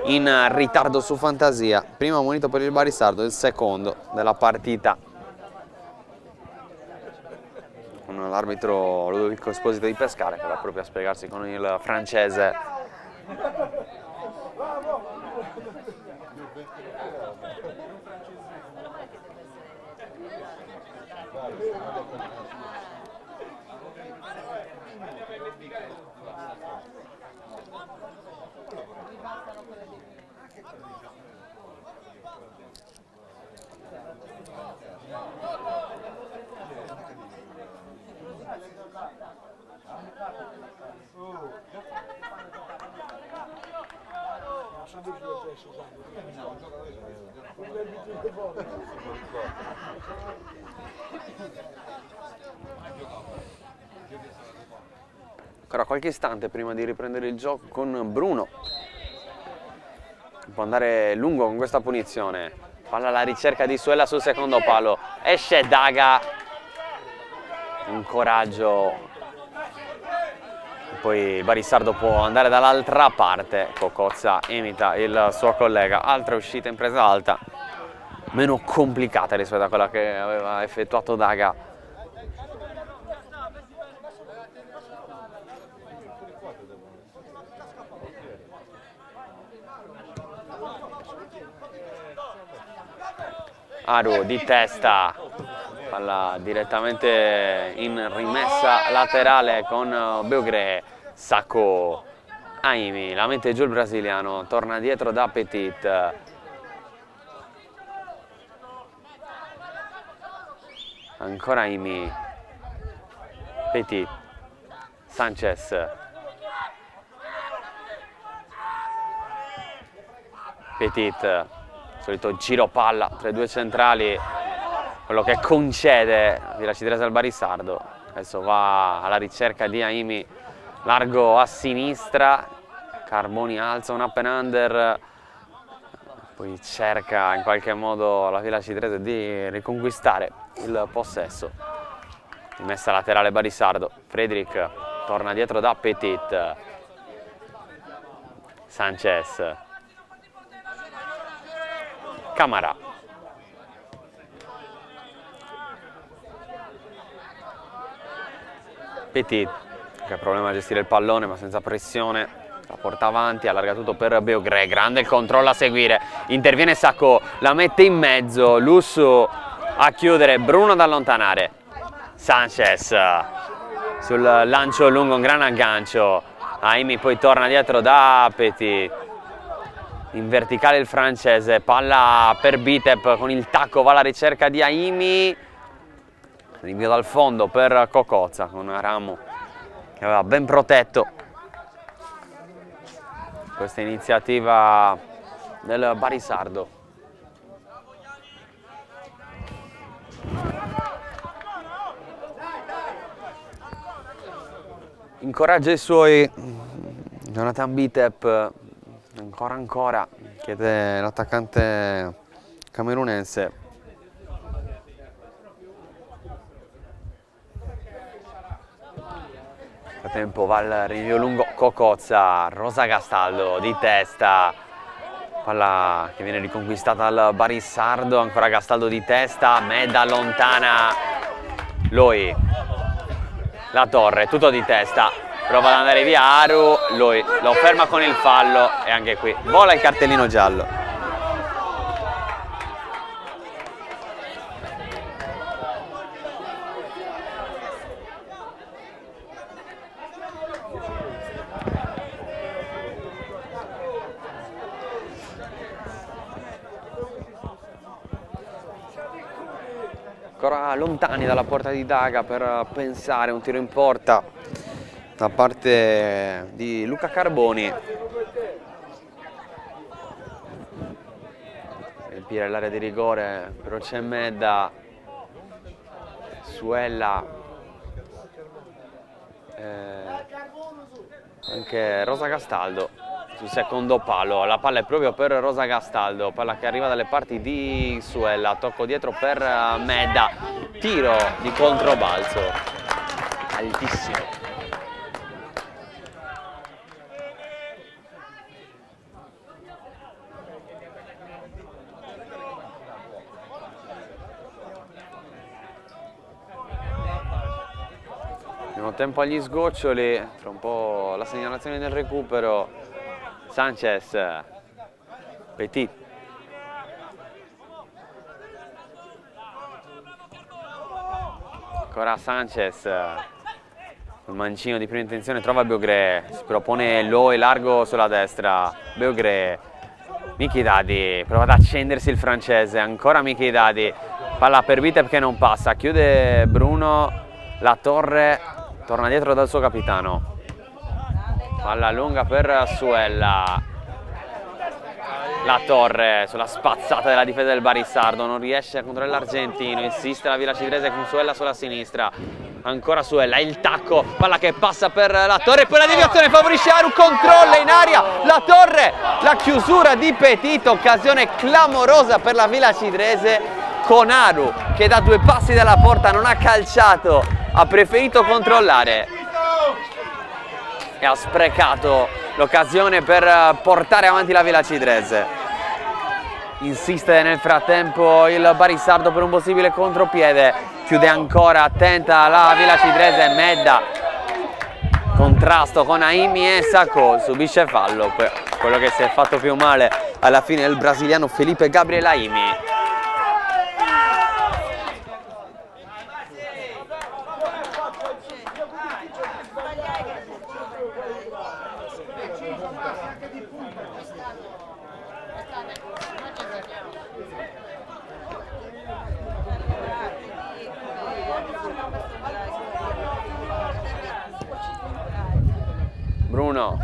in ritardo su Fantasia. Primo munito per il Barisardo, il secondo della partita, con l'arbitro Ludovico Esposito di Pescara che va proprio a spiegarsi con il francese. Ancora qualche istante prima di riprendere il gioco con Bruno. Può andare lungo con questa punizione. Palla alla ricerca di Suella sul secondo palo. Esce Daga. Un coraggio. Poi Barisardo può andare dall'altra parte. Cocozza imita il suo collega. Altra uscita in presa alta, meno complicata rispetto a quella che aveva effettuato Daga. Aru di testa, palla direttamente in rimessa laterale con Beogré. Sacco Aimi, la mette giù il brasiliano, torna dietro da Petit. Ancora Aimi, Petit, Sanchez, Petit, solito giro palla tra i due centrali, quello che concede Villa Citrese al Barisardo. Adesso va alla ricerca di Aimi, largo a sinistra, Carboni alza un up and under, poi cerca in qualche modo la Villa Citrese di riconquistare il possesso. Rimessa laterale Barisardo, Frederick torna dietro da Petit, Sanchez, Camara, Petit che ha problema a gestire il pallone ma senza pressione, la porta avanti, allarga tutto per Beogré, grande il controllo a seguire, interviene Sacco, la mette in mezzo, Lusso a chiudere, Bruno ad allontanare, Sanchez sul lancio lungo, un gran aggancio, Aimi poi torna dietro da Petit, in verticale il francese, palla per Bitep, con il tacco va alla ricerca di Aimi, rinvio dal fondo per Cocozza con Ramo che aveva ben protetto questa iniziativa del Barisardo. Incoraggia i suoi, Jonathan Bitep, ancora, chiede l'attaccante camerunense. Nel frattempo va il rinvio lungo, Cocozza, Rosa Gastaldo di testa, palla che viene riconquistata dal Barisardo, ancora Gastaldo di testa, Medda allontana Loi, la Torre, tutto di testa, prova ad andare via Aru, Loi lo ferma con il fallo e anche qui vola il cartellino giallo. Ancora lontani dalla porta di Daga per pensare un tiro in porta da parte di Luca Carboni. Riempire l'area di rigore, però c'è Medda, Suella, anche Rosa Gastaldo sul secondo palo, la palla è proprio per Rosa Gastaldo, palla che arriva dalle parti di Suella, tocco dietro per Medda, tiro di controbalzo altissimo. Danno tempo agli sgoccioli, tra un po' la segnalazione del recupero. Sanchez, Petit. Ancora Sanchez, il mancino di prima intenzione trova Beogré, si propone low e largo sulla destra. Beogré, Michidadi, prova ad accendersi il francese, ancora Michidadi, palla per Bitep che non passa, chiude Bruno, La Torre torna dietro dal suo capitano. Palla lunga per Suella. La Torre sulla spazzata della difesa del Barissardo, non riesce a controllare l'argentino, insiste la Villacidrese con Suella sulla sinistra. Ancora Suella, il tacco, palla che passa per La Torre, poi la deviazione favorisce Aru, controlla in aria La Torre, la chiusura di Petit, occasione clamorosa per la Villacidrese con Aru che da 2 passi dalla porta non ha calciato, ha preferito controllare e ha sprecato l'occasione per portare avanti la Villacidrese. Insiste nel frattempo il Barissardo per un possibile contropiede, chiude ancora, attenta la Villacidrese, Medda, contrasto con Aimi e Sacco, subisce fallo, quello che si è fatto più male alla fine è il brasiliano Felipe Gabriel Aimi. Bruno,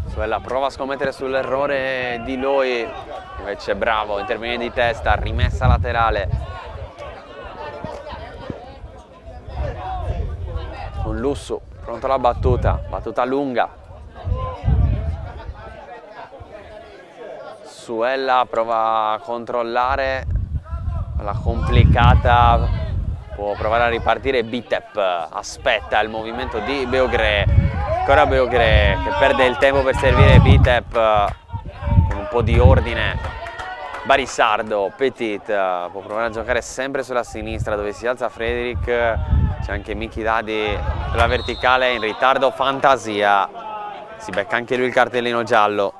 Suella prova a scommettere sull'errore di Loi, invece bravo, interviene di testa, rimessa laterale. Con Lusso, pronto alla battuta lunga. Suella prova a controllare, la complicata, può provare a ripartire Bitep, aspetta il movimento di Beogré. Ancora Beogré che perde il tempo per servire Bitep con un po' di ordine. Barissardo, Petit può provare a giocare sempre sulla sinistra dove si alza Frederick, c'è anche Michidadi sulla verticale in ritardo, Fantasia, si becca anche lui il cartellino giallo.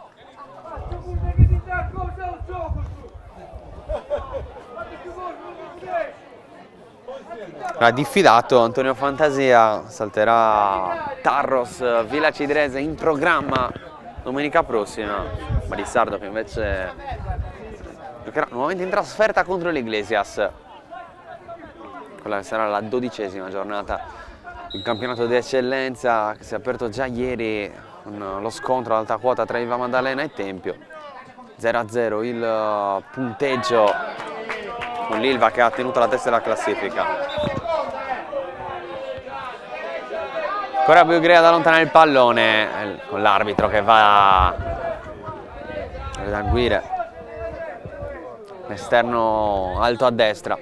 Ha diffidato Antonio Fantasia, salterà Tarros, Villacidrese in programma domenica prossima. Barissardo che invece giocherà nuovamente in trasferta contro l'Iglesias. Quella che sarà la 12ª giornata del campionato di eccellenza che si è aperto già ieri con lo scontro ad alta quota tra Ilva Maddalena e Tempio. 0-0 il punteggio con l'Ilva che ha tenuto la testa della classifica. Ancora Beogré ad allontanare il pallone con l'arbitro che va ad eseguire l'esterno alto a destra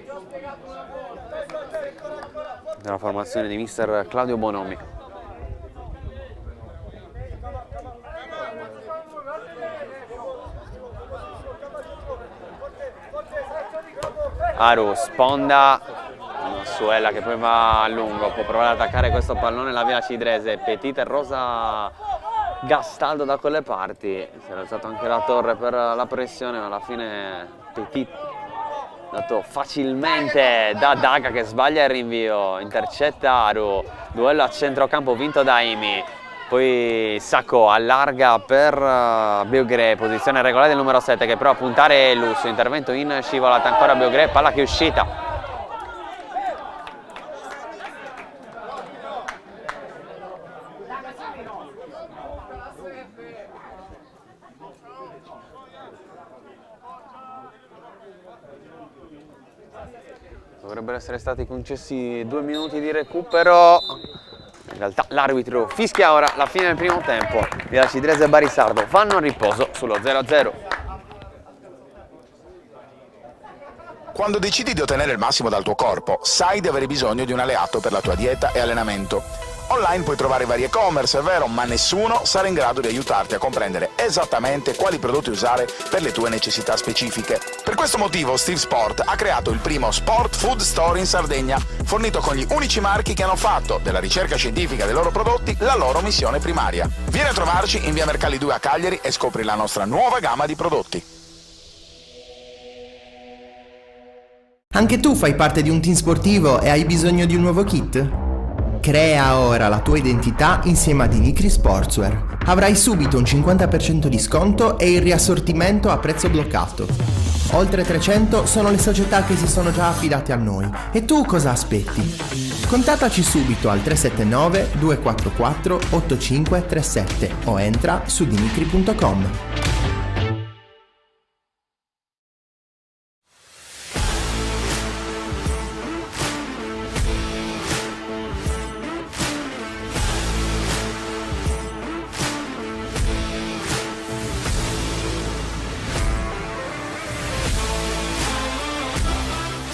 della formazione di mister Claudio Bonomi. Aru sponda, Suella che poi va a lungo, può provare ad attaccare questo pallone la Villacidrese. Petit e Rosa Gastaldo da quelle parti, si era alzato anche La Torre per la pressione, ma alla fine Petit dato facilmente da Daga che sbaglia il rinvio, intercetta Aru, duello a centrocampo vinto da Aimi. Poi Sacco allarga per Beogré, posizione regolare del numero 7 che prova a puntare Lusso, intervento in scivolata, ancora Beogré, palla che è uscita. Dovrebbero essere stati concessi 2 minuti di recupero. In realtà l'arbitro fischia ora la fine del primo tempo. Villacidrese e Barissardo vanno a riposo sullo 0-0.
Quando decidi di ottenere il massimo dal tuo corpo, sai di avere bisogno di un alleato per la tua dieta e allenamento. Online puoi trovare vari e-commerce, è vero, ma nessuno sarà in grado di aiutarti a comprendere esattamente quali prodotti usare per le tue necessità specifiche. Per questo motivo Steve Sport ha creato il primo Sport Food Store in Sardegna, fornito con gli unici marchi che hanno fatto della ricerca scientifica dei loro prodotti la loro missione primaria. Vieni a trovarci in via Mercalli 2 a Cagliari e scopri la nostra nuova gamma di prodotti.
Anche tu fai parte di un team sportivo e hai bisogno di un nuovo kit? Crea ora la tua identità insieme a Dimitri Sportswear. Avrai subito un 50% di sconto e il riassortimento a prezzo bloccato. Oltre 300 sono le società che si sono già affidate a noi. E tu cosa aspetti? Contattaci subito al 379 244 8537 o entra su dimitri.com.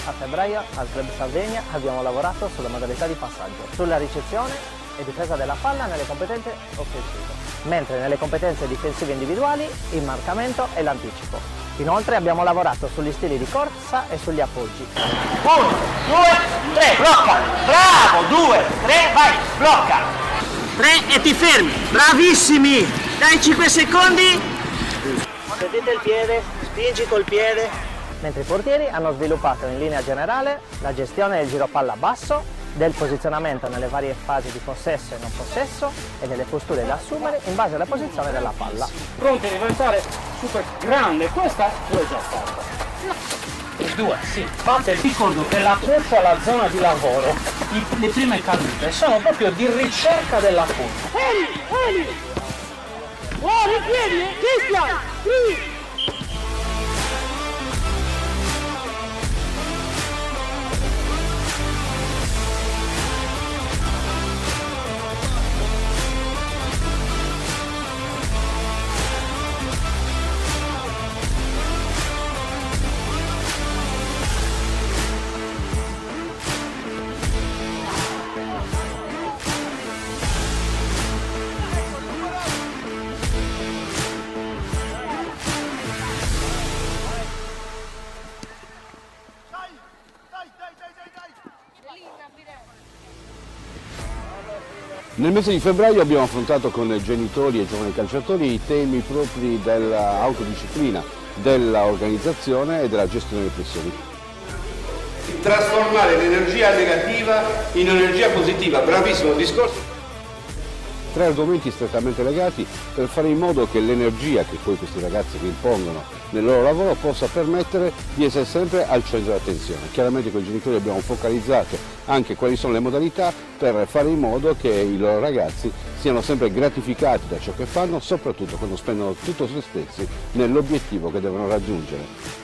A febbraio al Club Sardegna abbiamo lavorato sulla modalità di passaggio, sulla ricezione e difesa della palla nelle competenze offensive, mentre nelle competenze difensive individuali il marcamento e l'anticipo. Inoltre abbiamo lavorato sugli stili di corsa e sugli appoggi.
1, 2, 3, blocca! Bravo! 2, 3, vai! Blocca! 3 e ti fermi! Bravissimi! Dai 5 secondi!
Sentite il piede, spingi col piede. Mentre i portieri hanno sviluppato in linea generale la gestione del giro palla basso, del posizionamento nelle varie fasi di possesso e non possesso e delle posture da assumere in base alla posizione della palla.
Pronti a diventare super grande, questa tu hai già fatta. E 2, sì. Fate ricordo che la corsa alla zona di lavoro, le prime cadute sono proprio di ricerca della corsa. Eli! Fuori i piedi, fischia! Sì!
Nel mese di febbraio abbiamo affrontato con genitori e giovani calciatori i temi propri dell'autodisciplina, dell'organizzazione e della gestione delle pressioni.
Trasformare l'energia negativa in energia positiva, bravissimo discorso.
3 argomenti strettamente legati per fare in modo che l'energia che poi questi ragazzi impongono nel loro lavoro possa permettere di essere sempre al centro dell'attenzione. Chiaramente con i genitori abbiamo focalizzato anche quali sono le modalità per fare in modo che i loro ragazzi siano sempre gratificati da ciò che fanno, soprattutto quando spendono tutto se stessi nell'obiettivo che devono raggiungere.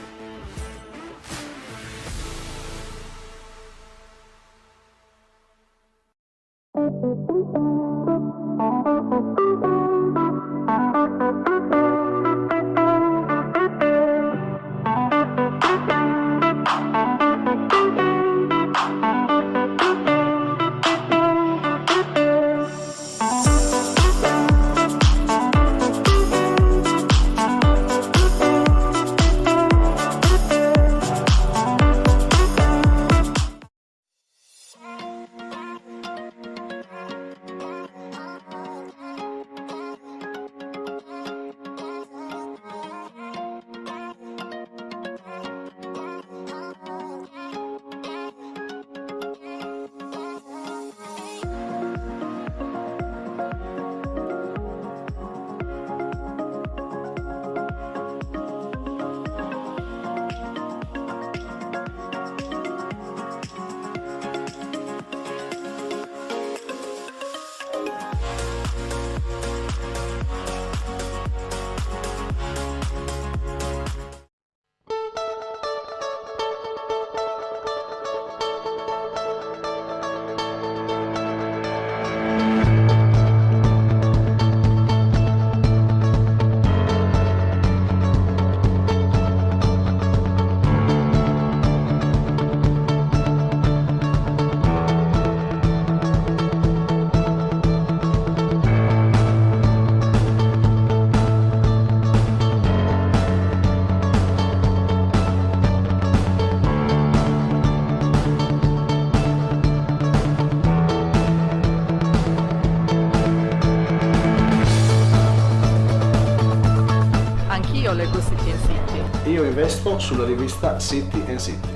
io leggo City and City.
Io investo sulla rivista City and City.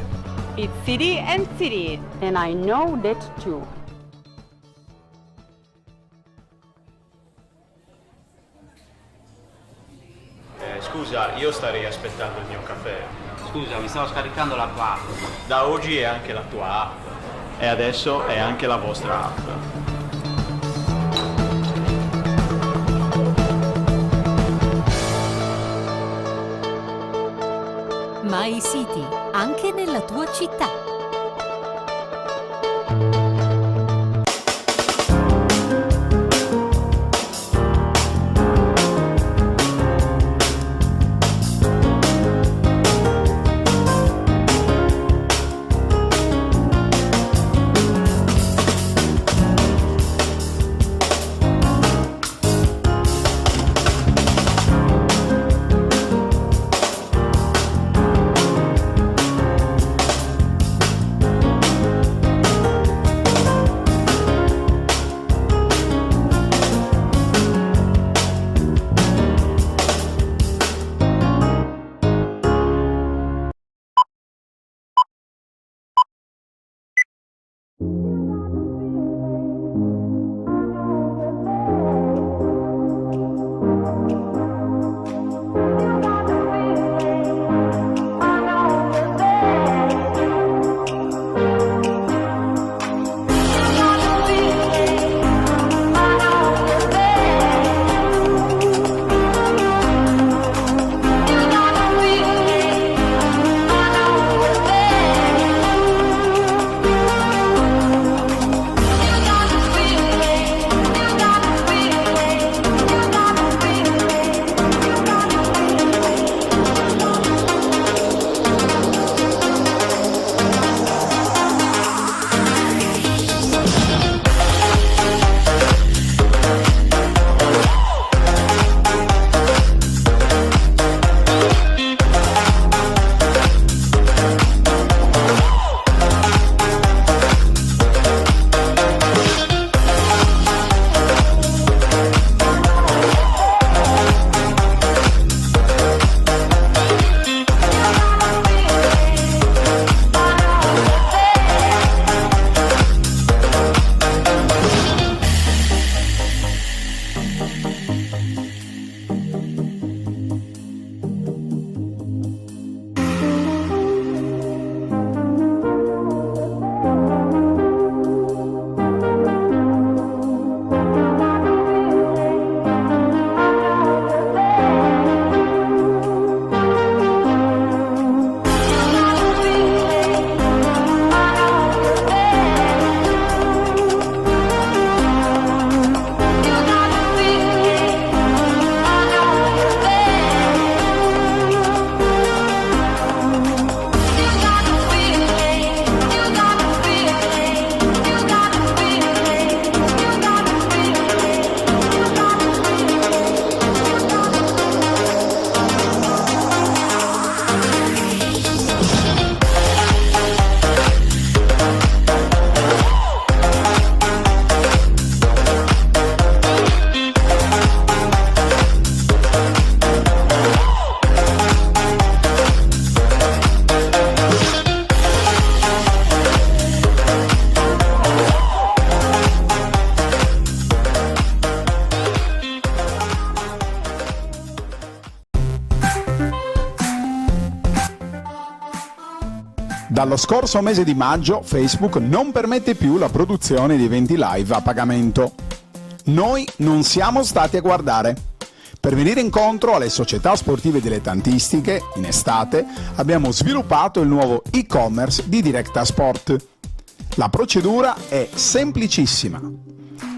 It's City and City.
And I know that too.
Scusa, io starei aspettando il mio caffè.
Scusa, mi stavo scaricando la tua app.
Da oggi è anche la tua app. E adesso è anche la vostra app.
My City, anche nella tua città.
Dallo scorso mese di maggio Facebook non permette più la produzione di eventi live a pagamento. Noi non siamo stati a guardare. Per venire incontro alle società sportive dilettantistiche, in estate abbiamo sviluppato il nuovo e-commerce di Directa Sport. La procedura è semplicissima.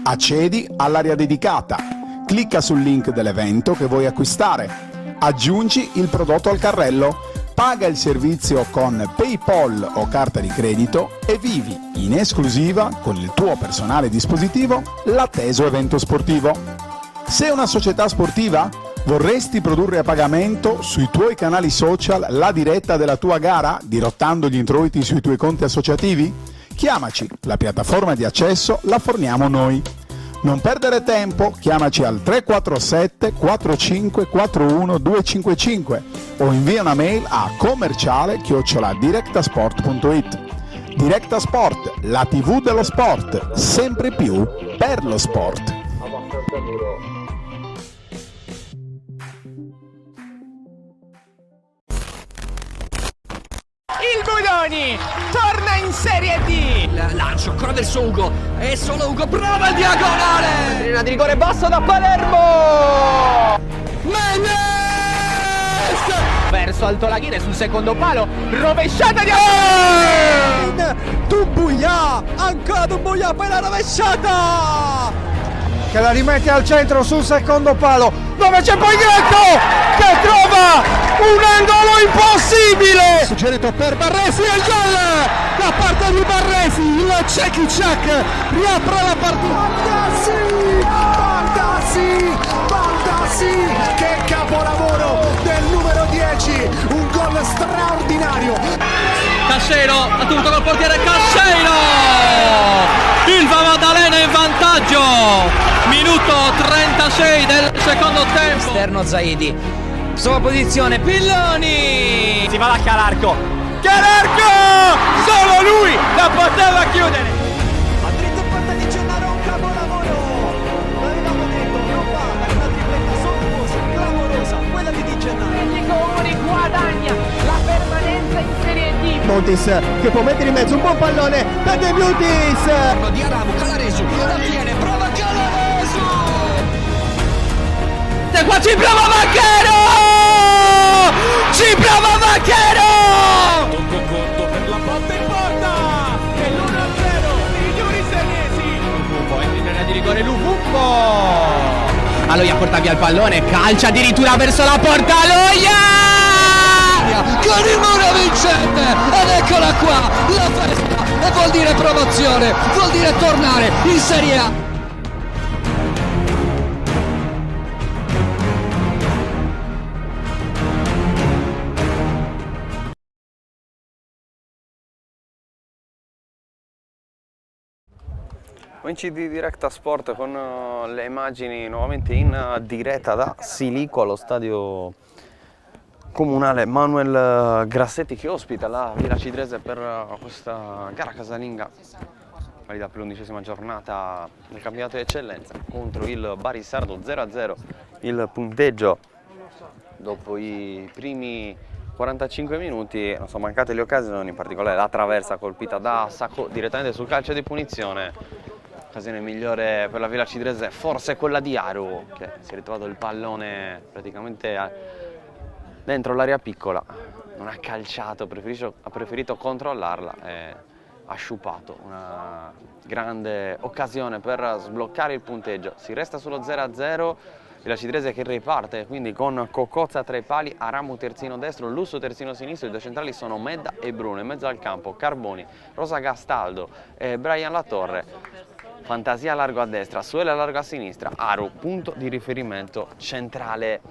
Accedi all'area dedicata, clicca sul link dell'evento che vuoi acquistare, aggiungi il prodotto al carrello, paga il servizio con PayPal o carta di credito e vivi in esclusiva con il tuo personale dispositivo l'atteso evento sportivo. Sei una società sportiva? Vorresti produrre a pagamento sui tuoi canali social la diretta della tua gara, dirottando gli introiti sui tuoi conti associativi? Chiamaci, la piattaforma di accesso la forniamo noi. Non perdere tempo, chiamaci al 347 45 41 255 o invia una mail a commerciale@directasport.it. Directa Sport, la TV dello sport, sempre più per lo sport.
Il Budoni torna in Serie D. Lancio ancora verso Ugo. E solo Ugo prova il diagonale. Pallina di rigore basso da Palermo. Menez! Verso Altolaghire sul secondo palo. Rovesciata di
Doumbouya. Ancora Doumbouya per la rovesciata. Che la rimette al centro sul secondo palo, dove c'è poi Greco che trova un angolo impossibile. Suggerito per Barresi e il gol da parte di Barresi, il Čekićak riapre la partita. Baldassi, che capolavoro del numero 10, un gol straordinario.
Cascero ha tutto col portiere Cascero. Il Maddalena in vantaggio. Minuto 36 del secondo tempo. Esterno Zaidi. Sua posizione Pilloni. Si va da Calarco. Solo lui la poteva chiudere.
A dritto porta di Gennaro, un capolavoro. L'avevamo detto, non va, è una tripletta sontuosa, clamorosa, quella di Di Gennaro.
Il Comuni guadagna la permanenza in Serie D.
Montis che può mettere in mezzo un buon pallone per De Beautis.
Di Aramu, Calaresu, la tiene, prova Calaresu. E qua ci prova Macchero! Ci prova Macchero!
Tocco corto per la botta in porta. E l'1-0 di Yuri Senesi.
Poi in linea di rigore Luvumbo. Aloia porta via il pallone, calcia addirittura verso la porta Aloia! Con il muro vincente! Ed eccola qua, la festa! E vuol dire promozione, vuol dire tornare in Serie A!
Amici di Directa Sport con le immagini nuovamente in diretta da Silico allo stadio comunale Manuel Grassetti che ospita la Villa Cidrese per questa gara casalinga valida per l'11ª giornata del campionato di eccellenza contro il Barisardo. 0-0 il punteggio dopo i primi 45 minuti. Non sono mancate le occasioni, in particolare la traversa colpita da Sacco direttamente sul calcio di punizione. Occasione migliore per la Villa Cidrese forse quella di Aru, che si è ritrovato il pallone praticamente dentro l'area piccola, non ha calciato, ha preferito controllarla e ha sciupato. Una grande occasione per sbloccare il punteggio. Si resta solo 0-0, Villa Cidrese che riparte quindi con Cocozza tra i pali, Aramu terzino destro, Lusso terzino sinistro. I due centrali sono Medda e Bruno, in mezzo al campo Carboni, Rosa Gastaldo e Brian Latorre. Fantasia largo a destra, Suela largo a sinistra, Aru punto di riferimento centrale.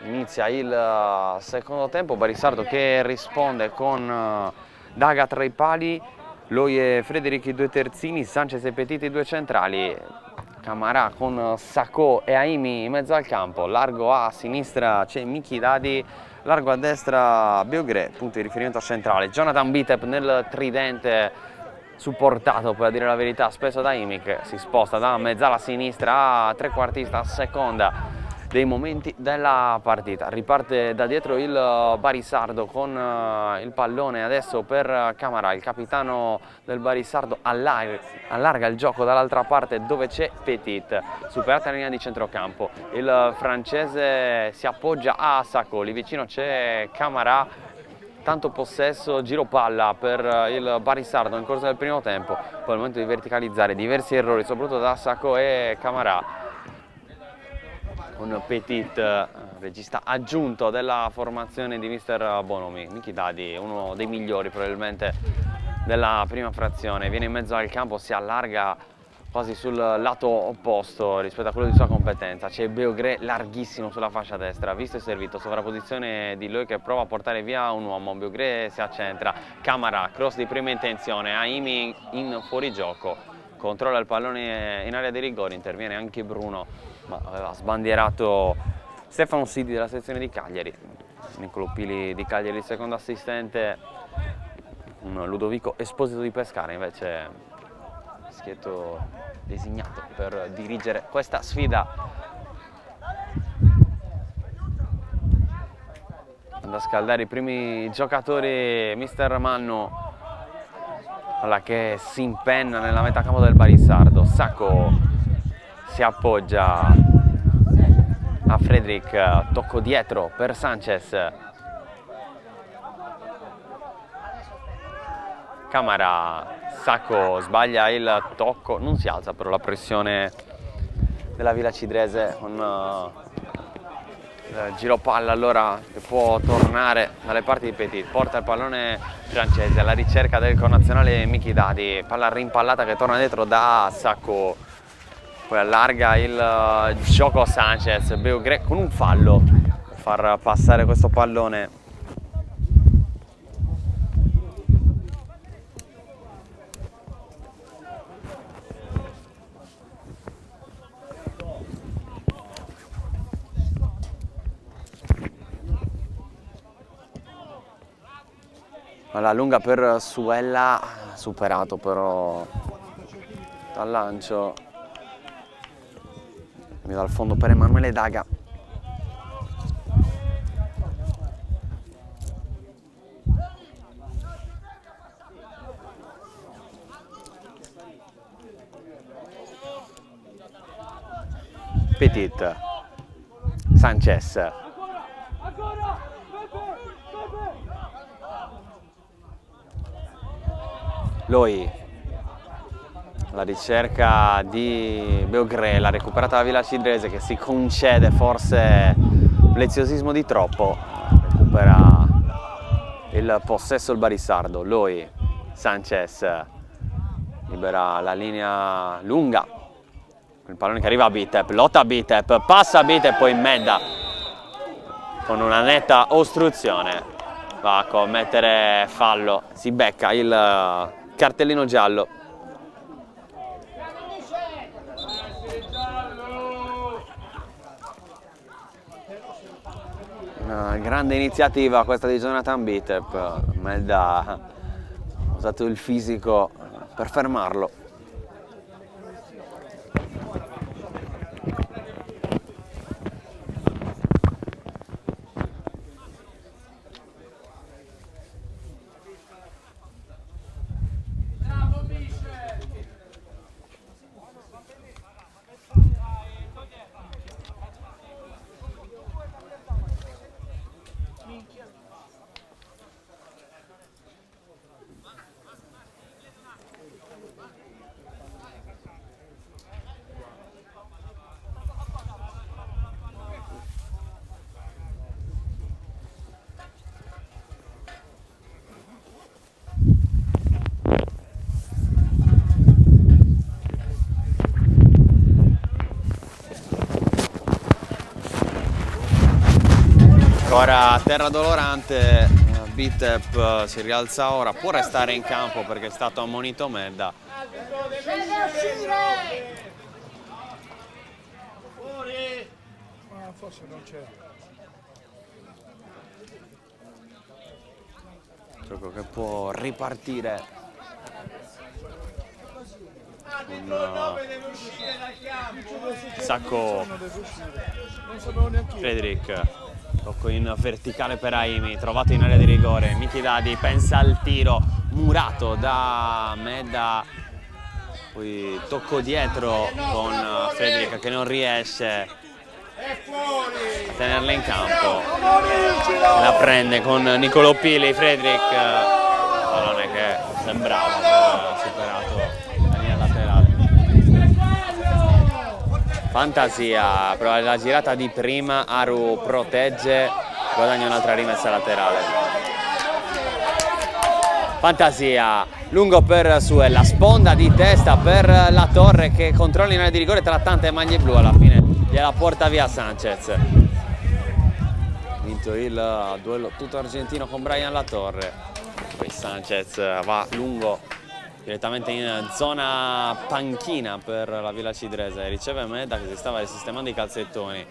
Inizia il secondo tempo, Barisardo che risponde con Daga tra i pali, Loie Frederic i due terzini, Sanchez e Petit i due centrali, Camarà con Sacco e Aimi in mezzo al campo, largo a sinistra c'è Miki Dadi, largo a destra Beogré, punto di riferimento centrale. Jonathan Bitep nel tridente, supportato per dire la verità spesso da Aimi, che si sposta da mezzala a sinistra a trequartista a seconda dei momenti della partita. Riparte da dietro il Barisardo con il pallone adesso per Camarà, il capitano del Barisardo allarga il gioco dall'altra parte dove c'è Petit, superata la linea di centrocampo, il francese si appoggia a Sacco, lì vicino c'è Camarà. Tanto possesso, giro palla per il Barisardo in corso del primo tempo, poi al momento di verticalizzare diversi errori soprattutto da Sacco e Camarà, con Petit, regista aggiunto della formazione di mister Bonomi. Miki Dadi, uno dei migliori probabilmente della prima frazione, viene in mezzo al campo, si allarga quasi sul lato opposto rispetto a quello di sua competenza. C'è Beogré larghissimo sulla fascia destra, visto e servito, sovrapposizione di lui che prova a portare via un uomo, Beogré si accentra, Camarà, cross di prima intenzione, Aimi in fuorigioco, controlla il pallone in area di rigore, interviene anche Bruno, ma aveva sbandierato Stefano Sidi della sezione di Cagliari. Niccolò Pili di Cagliari il secondo assistente, un Ludovico Esposito di Pescara invece schietto designato per dirigere questa sfida. Andando a scaldare i primi giocatori mister Mannu, alla che si impenna nella metà campo del Barisardo. Sacco si appoggia a Frederick, tocco dietro per Sanchez. Camara, Sacco sbaglia il tocco, non si alza però la pressione della Villa Cidrese con il giro palla allora che può tornare dalle parti di Petit. Porta il pallone francese alla ricerca del connazionale Michi Dadi, palla rimpallata che torna dietro da Sacco, poi allarga il gioco Sanchez, Beugre con un fallo per far passare questo pallone. Alla lunga per Suella, superato però dal lancio. Dal fondo per Emanuele Daga. Petit, Sanchez. Loi, la ricerca di Beugre, la recuperata da Villa Cidrese che si concede forse un leziosismo di troppo, recupera il possesso il Barisardo. Loi, Sanchez, libera la linea lunga, il pallone che arriva a Bitep, lotta Bitep, passa a Bitep, poi Medda con una netta ostruzione va a commettere fallo, si becca il cartellino giallo. Una grande iniziativa questa di Jonathan Bitep, Medda ha usato il fisico per fermarlo. Ancora terra dolorante, Bitep si rialza ora, può restare in campo perché è stato ammonito Medda.
Forse non c'è.
Gioco che può ripartire con Sacco, Frederick. Tocco in verticale per Aimi, trovato in area di rigore. Michi Dadi pensa al tiro, murato da Medda. Poi tocco dietro con Frederick che non riesce a tenerla in campo. La prende con Niccolò Pili, Frederick. Pallone che sembrava superato la linea laterale. Fantasia, prova la girata di prima, Aru protegge, guadagna un'altra rimessa laterale. Fantasia, lungo per Suella, sponda di testa per la Torre che controlla in area di rigore tra tante maglie blu, alla fine gliela porta via Sanchez. Vinto il duello tutto argentino con Brian Latorre, poi Sanchez va lungo direttamente in zona panchina per la Villa Cidrese, riceve Medda che si stava risistemando i calzettoni.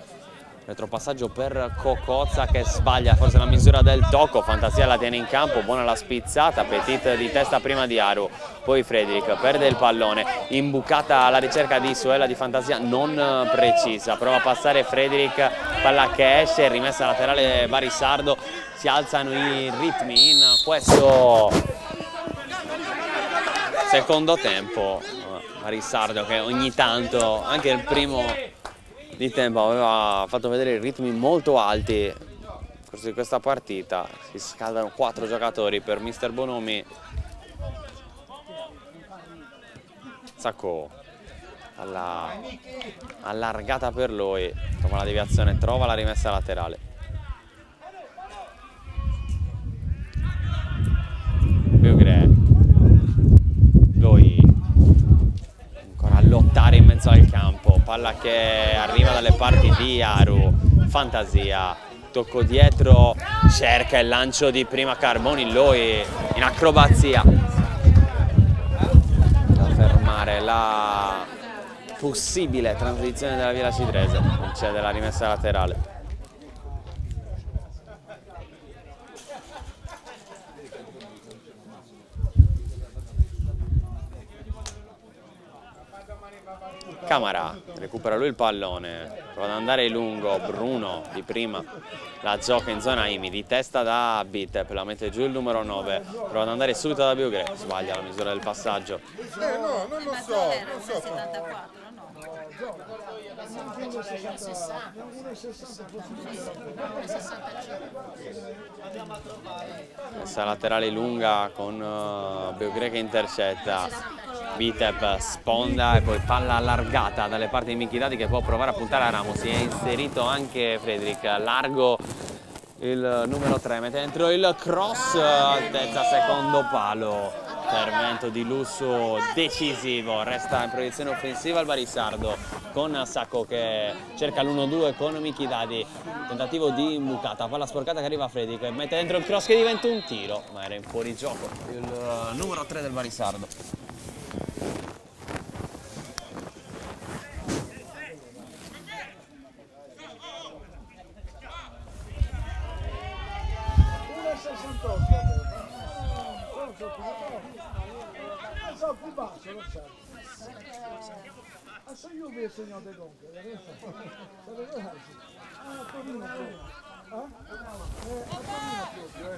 Retropassaggio per Cocozza che sbaglia forse la misura del tocco, Fantasia la tiene in campo, buona la spizzata, Petit di testa prima di Aru, poi Frederick perde il pallone, imbucata alla ricerca di Suela di Fantasia, non precisa, prova a passare Frederick, palla che esce, rimessa laterale Barisardo, si alzano i ritmi in questo secondo tempo. Barisardo che ogni tanto, anche il primo di tempo, aveva fatto vedere ritmi molto alti nel corso di questa partita. Si scaldano 4 giocatori per mister Bonomi. Sacco allargata per lui, trova la deviazione, trova la rimessa laterale. Biugre, lui ancora a lottare in mezzo al campo, palla che arriva dalle parti di Aru, Fantasia, tocco dietro, cerca il lancio di prima Carboni, lui in acrobazia da fermare la possibile transizione della Villa Cidrese, non c'è della rimessa laterale. Camara recupera lui il pallone, prova ad andare in lungo, Bruno di prima la gioca in zona Imi, di testa da Bitep, la mette giù il numero 9, prova ad andare subito da Biugre, sbaglia la misura del passaggio.
No, non lo so.
74,
Messa laterale lunga con Biugre che intercetta. Bitep sponda e poi palla allargata dalle parti di Michidadi che può provare a puntare a Ramos. Si è inserito anche Frederick, largo il numero 3, mette dentro il cross, altezza secondo palo, intervento di lusso decisivo, resta in proiezione offensiva il Barisardo con Sacco che cerca l'1-2 con Michidadi, tentativo di imbucata, palla sporcata che arriva a Frederick, mette dentro il cross che diventa un tiro, ma era in fuorigioco il numero 3 del Barisardo.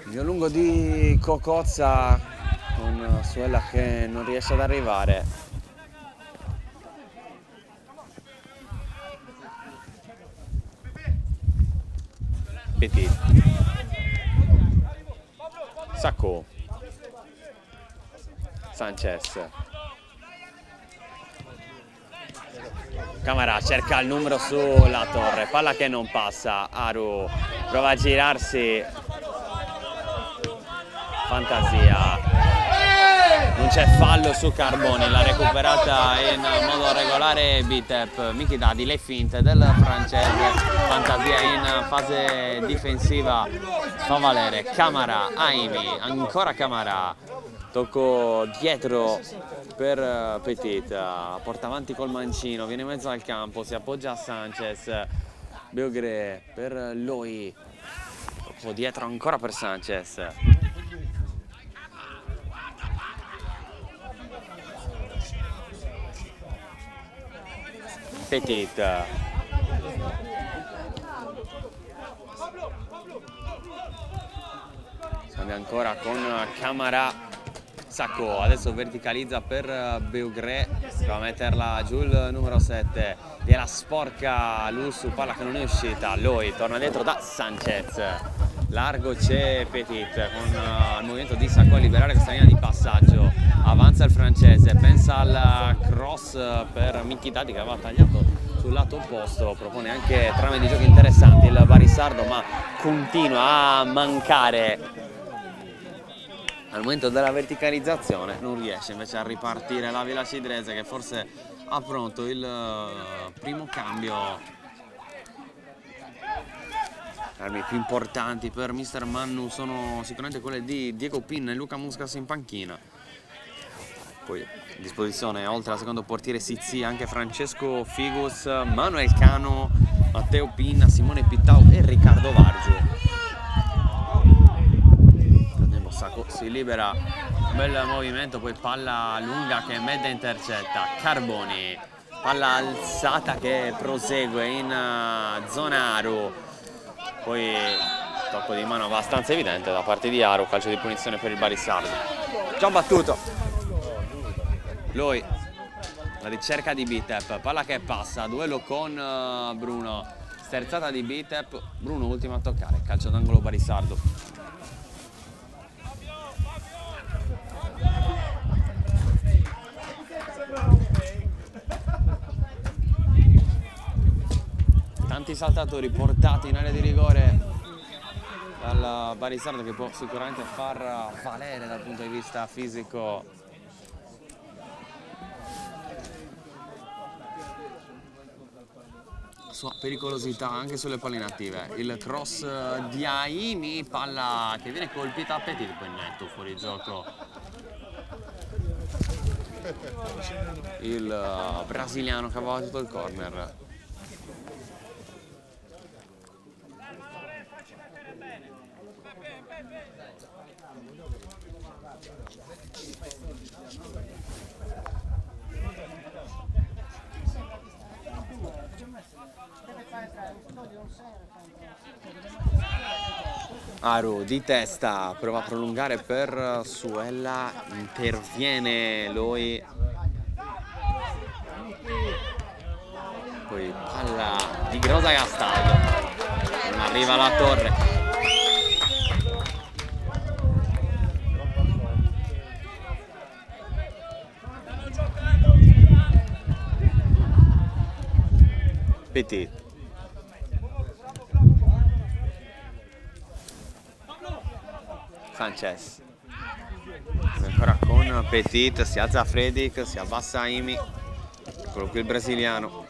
Il lungo di Cocozza con Suella che non riesce ad arrivare. Petit, Sacco, Sanchez, Camara cerca il numero sulla torre, palla che non passa, Aru prova a girarsi, Fantasia, non c'è fallo su Carboni, l'ha recuperata in modo regolare Bitep, Michidadi, le finte del francese, Fantasia in fase difensiva fa valere, Camara, Aimi, ancora Camara, tocco dietro per Petit, porta avanti col mancino, viene in mezzo al campo, si appoggia a Sanchez, Biugre per lui, tocco dietro ancora per Sanchez. Petit, scambia ancora con Camara, Sacco adesso verticalizza per Biugre, prova a metterla giù il numero 7, gliela sporca Lussu, palla che non è uscita, lui torna dietro da Sanchez, largo c'è Petit con il movimento di Sacco a liberare questa linea di passaggio, avanza il francese, pensa al cross per Michidadi che aveva tagliato sul lato opposto, propone anche trame di gioco interessanti il Barisardo, ma continua a mancare al momento della verticalizzazione, non riesce invece a ripartire la Villa Cidrese che forse ha pronto il primo cambio. Armi più importanti per mister Mannu sono sicuramente quelle di Diego Pinna e Luca Muscas in panchina. Poi a disposizione, oltre al secondo portiere Sizzi, anche Francesco Figus, Manuel Cano, Matteo Pinna, Simone Pittau e Riccardo Vargio. Sacco si libera, un bel movimento, poi palla lunga che Medda intercetta, Carboni, palla alzata che prosegue in zona Aro, poi tocco di mano abbastanza evidente da parte di Aro, calcio di punizione per il Barisardo. Già battuto, lui, la ricerca di Bitep, palla che passa, duello con Bruno, sterzata di Bitep, Bruno ultimo a toccare, calcio d'angolo Barisardo. Tanti saltatori portati in area di rigore dal Barisardo, che può sicuramente far valere dal punto di vista fisico la sua pericolosità anche sulle palle inattive. Il cross di Aimi, palla che viene colpita a Petit, poi netto fuori gioco il brasiliano che aveva battuto il corner. Aro di testa, prova a prolungare per Suella, interviene lui, poi palla di Grosa Castaldo, non arriva la torre. Petit. Sanchez ancora con Petit, si alza Fredic, si abbassa Aimi, eccolo qui il brasiliano,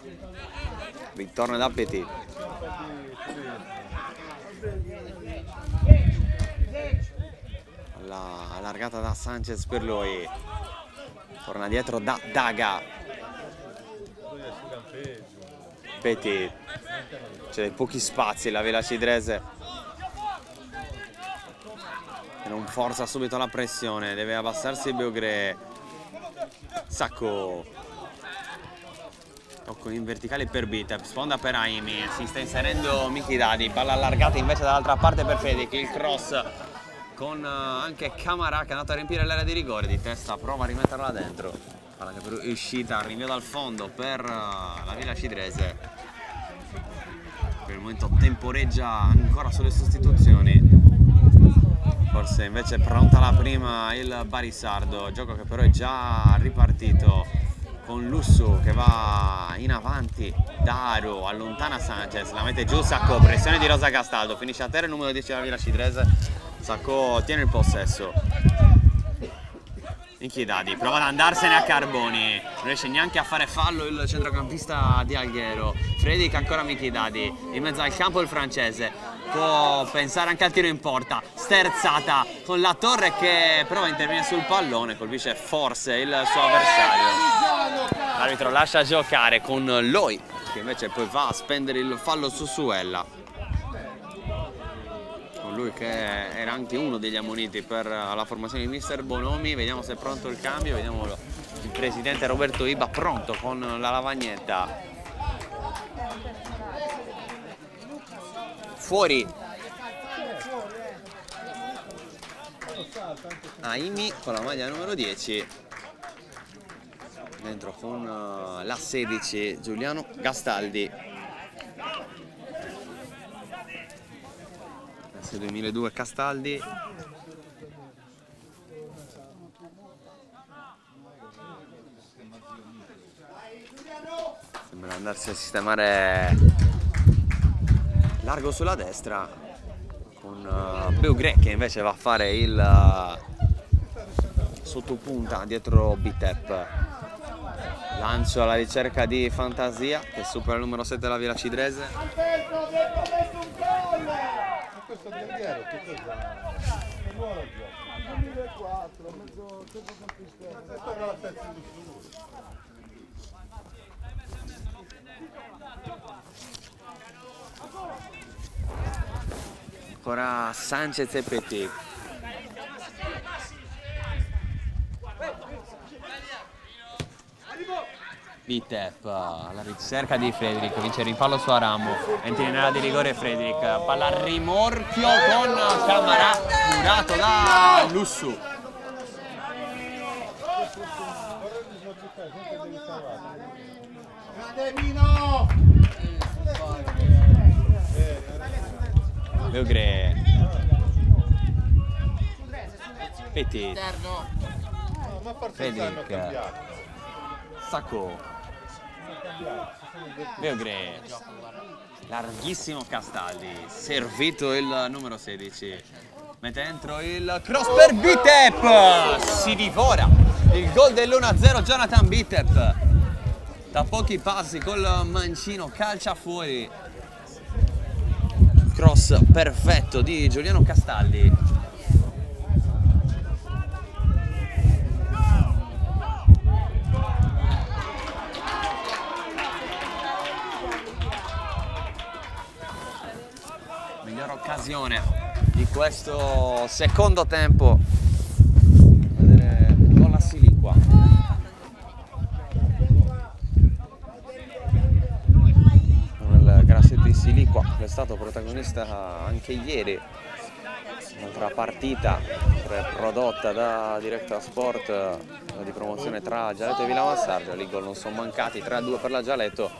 ritorna da Petit, allargata da Sanchez per lui, torna dietro da Daga, Petit, c'è dei pochi spazi, la Villa Cidrese non forza subito la pressione, deve abbassarsi Beogré. Sacco, tocco in verticale per Bitep, sponda per Aimi, si sta inserendo Miki Dadi, palla allargata invece dall'altra parte per Fedic, il cross con anche Camara che è andato a riempire l'area di rigore, di testa prova a rimetterla dentro, palla che però è uscita, rinvio dal fondo per la Villa Cidrese. Per il momento temporeggia ancora sulle sostituzioni, forse invece è pronta la prima il Barisardo, gioco che però è già ripartito con Lussu che va in avanti, Daro allontana Sanchez, la mette giù Sacco, pressione di Rosa Castaldo, finisce a terra il numero 10 della Villa Cidrese, Sacco tiene il possesso. Inchiedadi prova ad andarsene a Carboni, non riesce neanche a fare fallo il centrocampista di Alghero. Fredic ancora Michidadi, in mezzo al campo il francese, può pensare anche al tiro in porta, sterzata con la Torre che prova a intervenire sul pallone, colpisce forse il suo avversario. L'arbitro lascia giocare con Loi che invece poi va a spendere il fallo su Suella. Lui che era anche uno degli ammoniti per la formazione di mister Bonomi. Vediamo se è pronto il cambio, vediamo il presidente Roberto Iba pronto con la lavagnetta. Fuori Aimi con la maglia numero 10, dentro con la 16 Giuliano Gastaldi. 2002 Castaldi, sembra andarsi a sistemare largo sulla destra con Beogré che invece va a fare il sottopunta dietro Bitep. Lancio alla ricerca di Fantasia che supera il numero 7 della Villa Cidrese.
Questo guerriero che cosa? Che ruolo gioca? 2004, mezzo centrocampista. Tocca la pezza di Lussu.
Ancora Sanchez e Petit. Vitep alla ricerca di Frederick, vince il rimpallo su Arambo, entra in area di rigore Frederick, palla al rimorchio con Camara, curato da Lussu. Beogre, Petit, Frederick, Sacco, Beogre, larghissimo Castaldi, servito il numero 16, mette dentro il cross per Vitep, si divora il gol dell'1-0 Jonathan Vitep, da pochi passi col mancino calcia fuori, cross perfetto di Giuliano Castaldi. Occasione di questo secondo tempo, vedere con la Siliqua, il grassetto di Siliqua che è stato protagonista anche ieri, un'altra partita prodotta da Directa Sport di promozione tra Gialetto e Villamassargia. Lì gol non sono mancati, 3-2 per la Gialetto,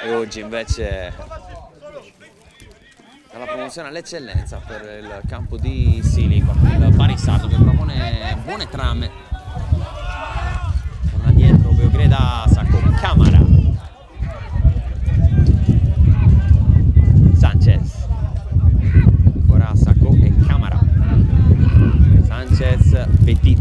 e oggi invece la promozione all'eccellenza per il campo di Siliqua, il Barisardo che propone buone trame. Torna dietro Beogreda, Sacco, Camara, Sanchez, ancora Sacco e Camara, Sanchez, Petit,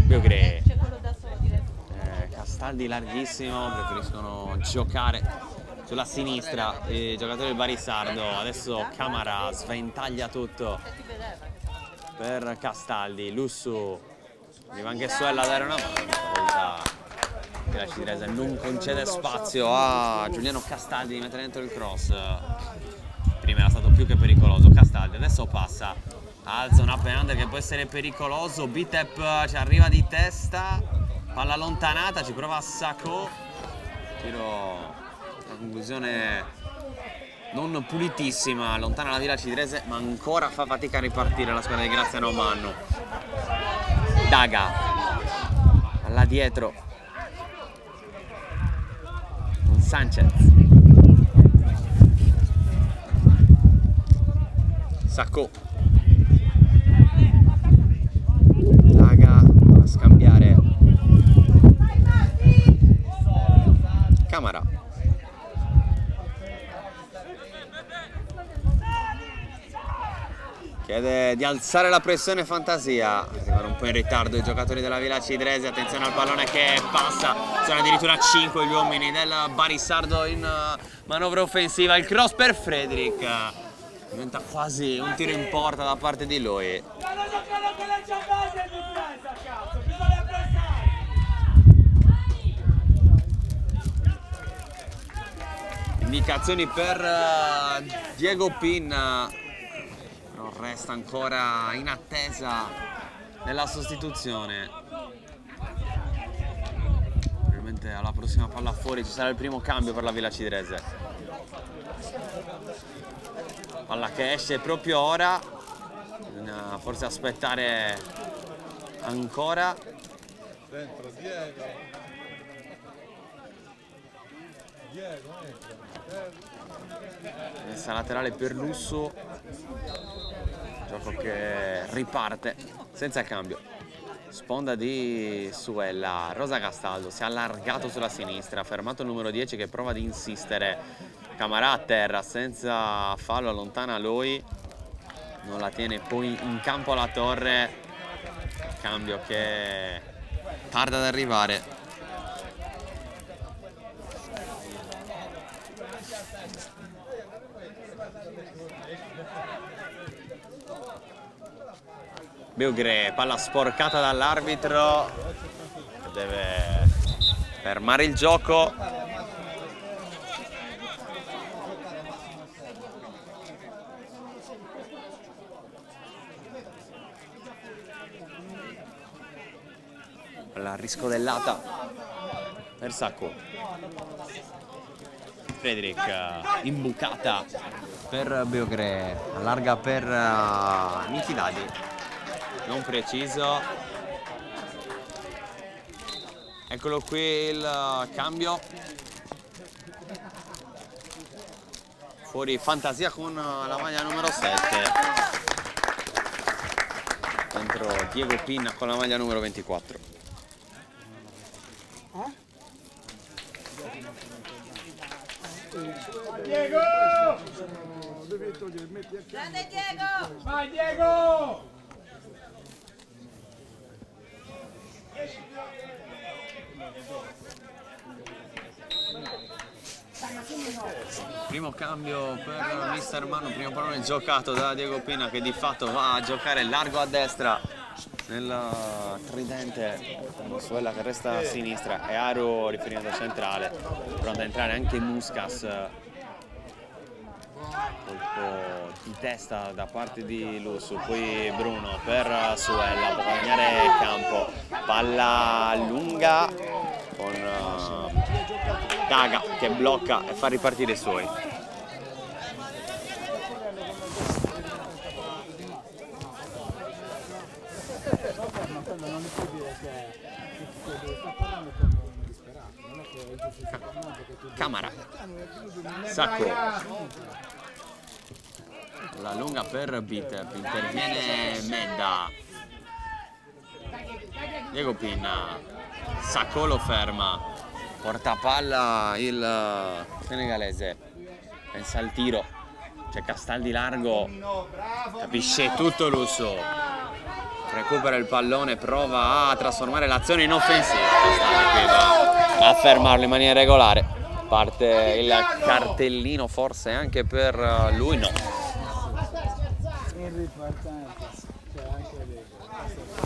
Beogreda, Castaldi larghissimo, preferiscono giocare sulla sinistra i giocatori del Barisardo. Adesso Camara sventaglia tutto per Castaldi, Lussu arriva anche Suella a dare una mano, stavolta la Cidrese non concede spazio a Giuliano Castaldi di mettere dentro il cross. Prima era stato più che pericoloso Castaldi, adesso passa, alza un up and under che può essere pericoloso, Vitep ci arriva di testa, palla allontanata, ci prova Sacco, tiro, una conclusione non pulitissima, allontana la Villa Cidrese ma ancora fa fatica a ripartire la squadra di Graziano Mannu. Daga, là dietro, con Sanchez, Sacco, Daga a scambiare Camara, chiede di alzare la pressione Fantasia, arrivano un po' in ritardo i giocatori della Villa Cidrese, attenzione al pallone che passa, sono addirittura 5 gli uomini del Barisardo in manovra offensiva, il cross per Frederick, diventa quasi un tiro in porta da parte di lui. Indicazioni per Diego Pinna, non resta ancora in attesa della sostituzione. Probabilmente alla prossima palla fuori ci sarà il primo cambio per la Villa Cidrese. Palla che esce proprio ora, bisogna forse aspettare ancora.
Dentro Diego.
Messa laterale per Lussu, gioco che riparte senza cambio. Sponda di Suella, Rosa Castaldo si è allargato sulla sinistra, ha fermato il numero 10 che prova di insistere. Camara a terra senza fallo, allontana lui, non la tiene poi in campo la Torre, cambio che tarda ad arrivare. Beugre, palla sporcata dall'arbitro, deve fermare il gioco. La riscodellata per Sacco. Frederick, imbucata per Beugre, allarga per Michidadi, non preciso. Eccolo qui il cambio. Fuori Fantasia con la maglia numero 7. Dentro Diego Pinna con la maglia numero 24.
Diego! Devi togliere, metti a
Grande Diego!
Vai Diego!
Primo cambio per Mister Manu, primo pallone giocato da Diego Pinna che di fatto va a giocare largo a destra nel tridente. Suella che resta a sinistra e Aru riferimento centrale, pronto a entrare anche Muscas. Colpo di testa da parte di Lussu, poi Bruno per Suella, può guadagnare il campo, palla lunga con Daga che blocca e fa ripartire i suoi. Camara, Sacco, la lunga per Bitep, interviene Medda, Diego Pinna, Sacco lo ferma, porta palla il senegalese, pensa al tiro, c'è Castaldi largo, capisce tutto Lussu, recupera il pallone, prova a trasformare l'azione in offensiva, Castaldi qui va a fermarlo in maniera regolare. Parte il cartellino forse anche per lui, no.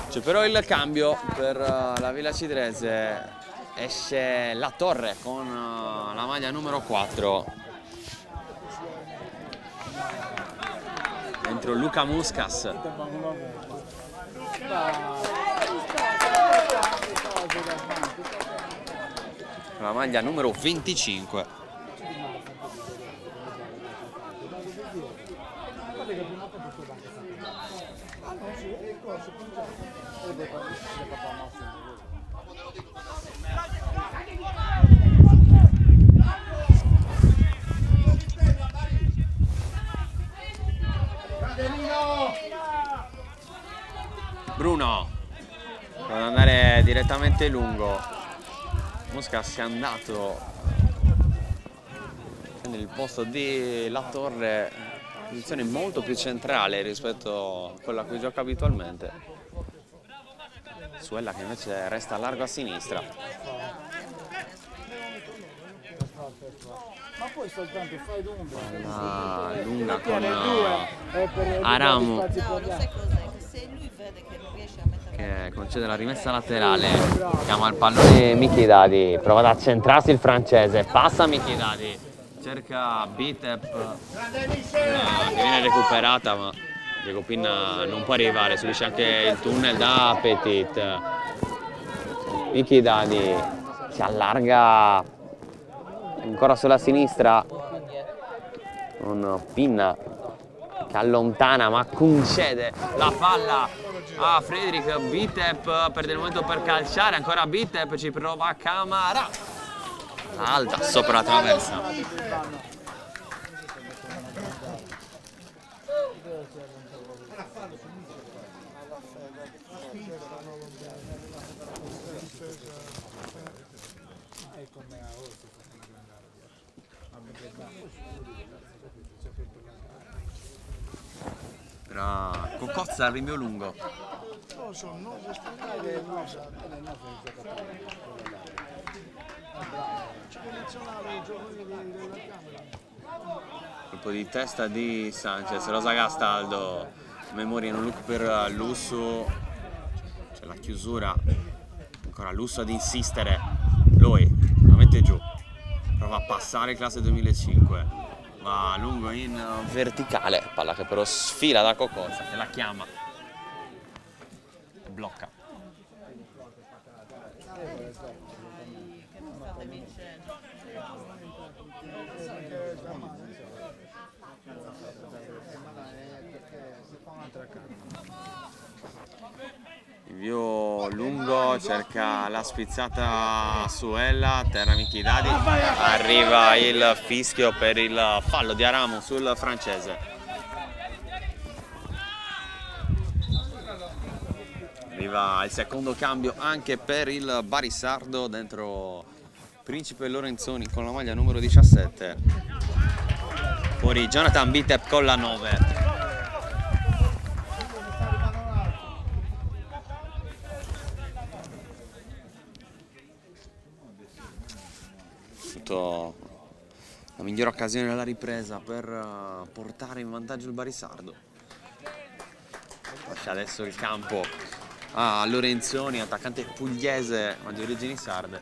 C'è però il cambio per la Villa Cidrese, esce La Torre con la maglia numero 4. Dentro Luca Muscas. La maglia numero 25. Bruno ad andare direttamente lungo. Muscas è andato nel posto di La Torre, posizione molto più centrale rispetto a quella a cui gioca abitualmente. Suella che invece resta largo a sinistra.
Ma poi soltanto fai d'ombra.
La lunga con Aramu che concede la rimessa laterale, chiama il pallone Michidadi, prova ad accentrarsi il francese, passa Michidadi, cerca Bitep, che viene recuperata ma Diego Pinna non può arrivare, subisce anche il tunnel da Petit. Michidadi si allarga ancora sulla sinistra con Pinna che allontana ma concede la palla a Frederick. Bitep perde il momento per calciare, ancora Bitep, ci prova Camara, alta sopra la traversa. Cocozza al rinvio lungo. Colpo di testa di Sanchez, Rosa Castaldo, memoria in un look per Lussu, c'è la chiusura, ancora Lussu ad insistere, Loi la mette giù, prova a passare classe 2005, va lungo in verticale, palla che però sfila da Cocozza, che la chiama, blocca. Invio lungo, cerca la spizzata Suella, terra Michidadi, arriva il fischio per il fallo di Aramo sul francese. Arriva il secondo cambio anche per il Barisardo, dentro Principe Lorenzoni con la maglia numero 17. Fuori Jonathan Bitep con la 9. La migliore occasione della ripresa per portare in vantaggio il Barisardo. Lascia adesso il campo a Lorenzoni, attaccante pugliese ma di origini sarde.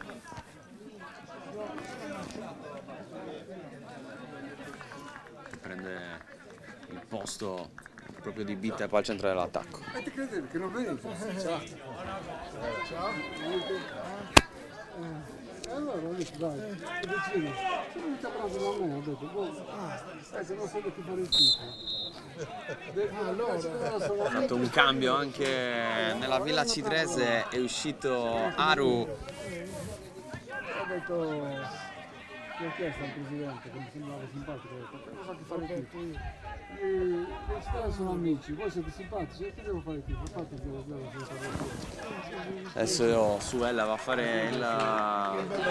Prende il posto proprio di Bitep al centro dell'attacco.
Ti credevi che non vedi? Ciao. Allora ho detto dai, decidi, se non ti abbraccio da me, ho detto, se non sai che fare il tifo.
Ha fatto un cambio anche nella Villa Citrese, è uscito Aru.
Ho detto, ti ho chiesto al presidente, che mi sembrava simpatico, ho detto, devo farti fare il tifo. Le città sono amici, voi siete simpatici, che devo fare il tifo? Fate il 0-0.
Adesso Suella va a fare il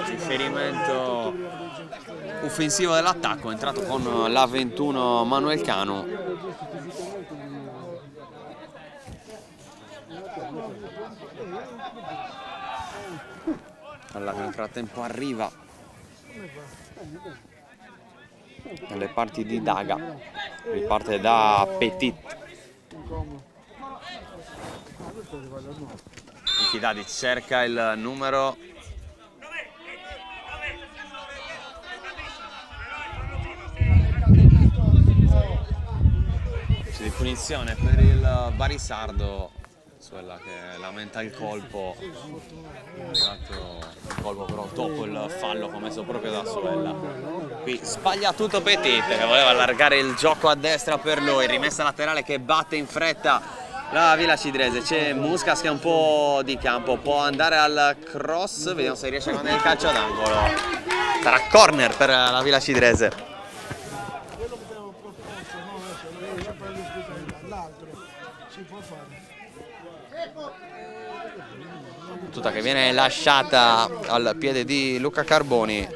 riferimento offensivo dell'attacco, è entrato con la 21 Manuel Canu. Alla che nel frattempo arriva nelle parti di Daga, riparte da Petit. Michidadi cerca il numero. C'è di punizione per il Barisardo, Suella che lamenta il colpo. È arrivato il colpo però dopo il fallo commesso proprio da Suella. Qui sbaglia tutto Petit che voleva allargare il gioco a destra per lui, rimessa laterale che batte in fretta la Villa Citrese. C'è Muscas che ha un po' di campo, può andare al cross, vediamo se riesce a mandare il calcio d'angolo. Sarà corner per la Villa Citrese. Tutta che viene lasciata al piede di Luca Carboni.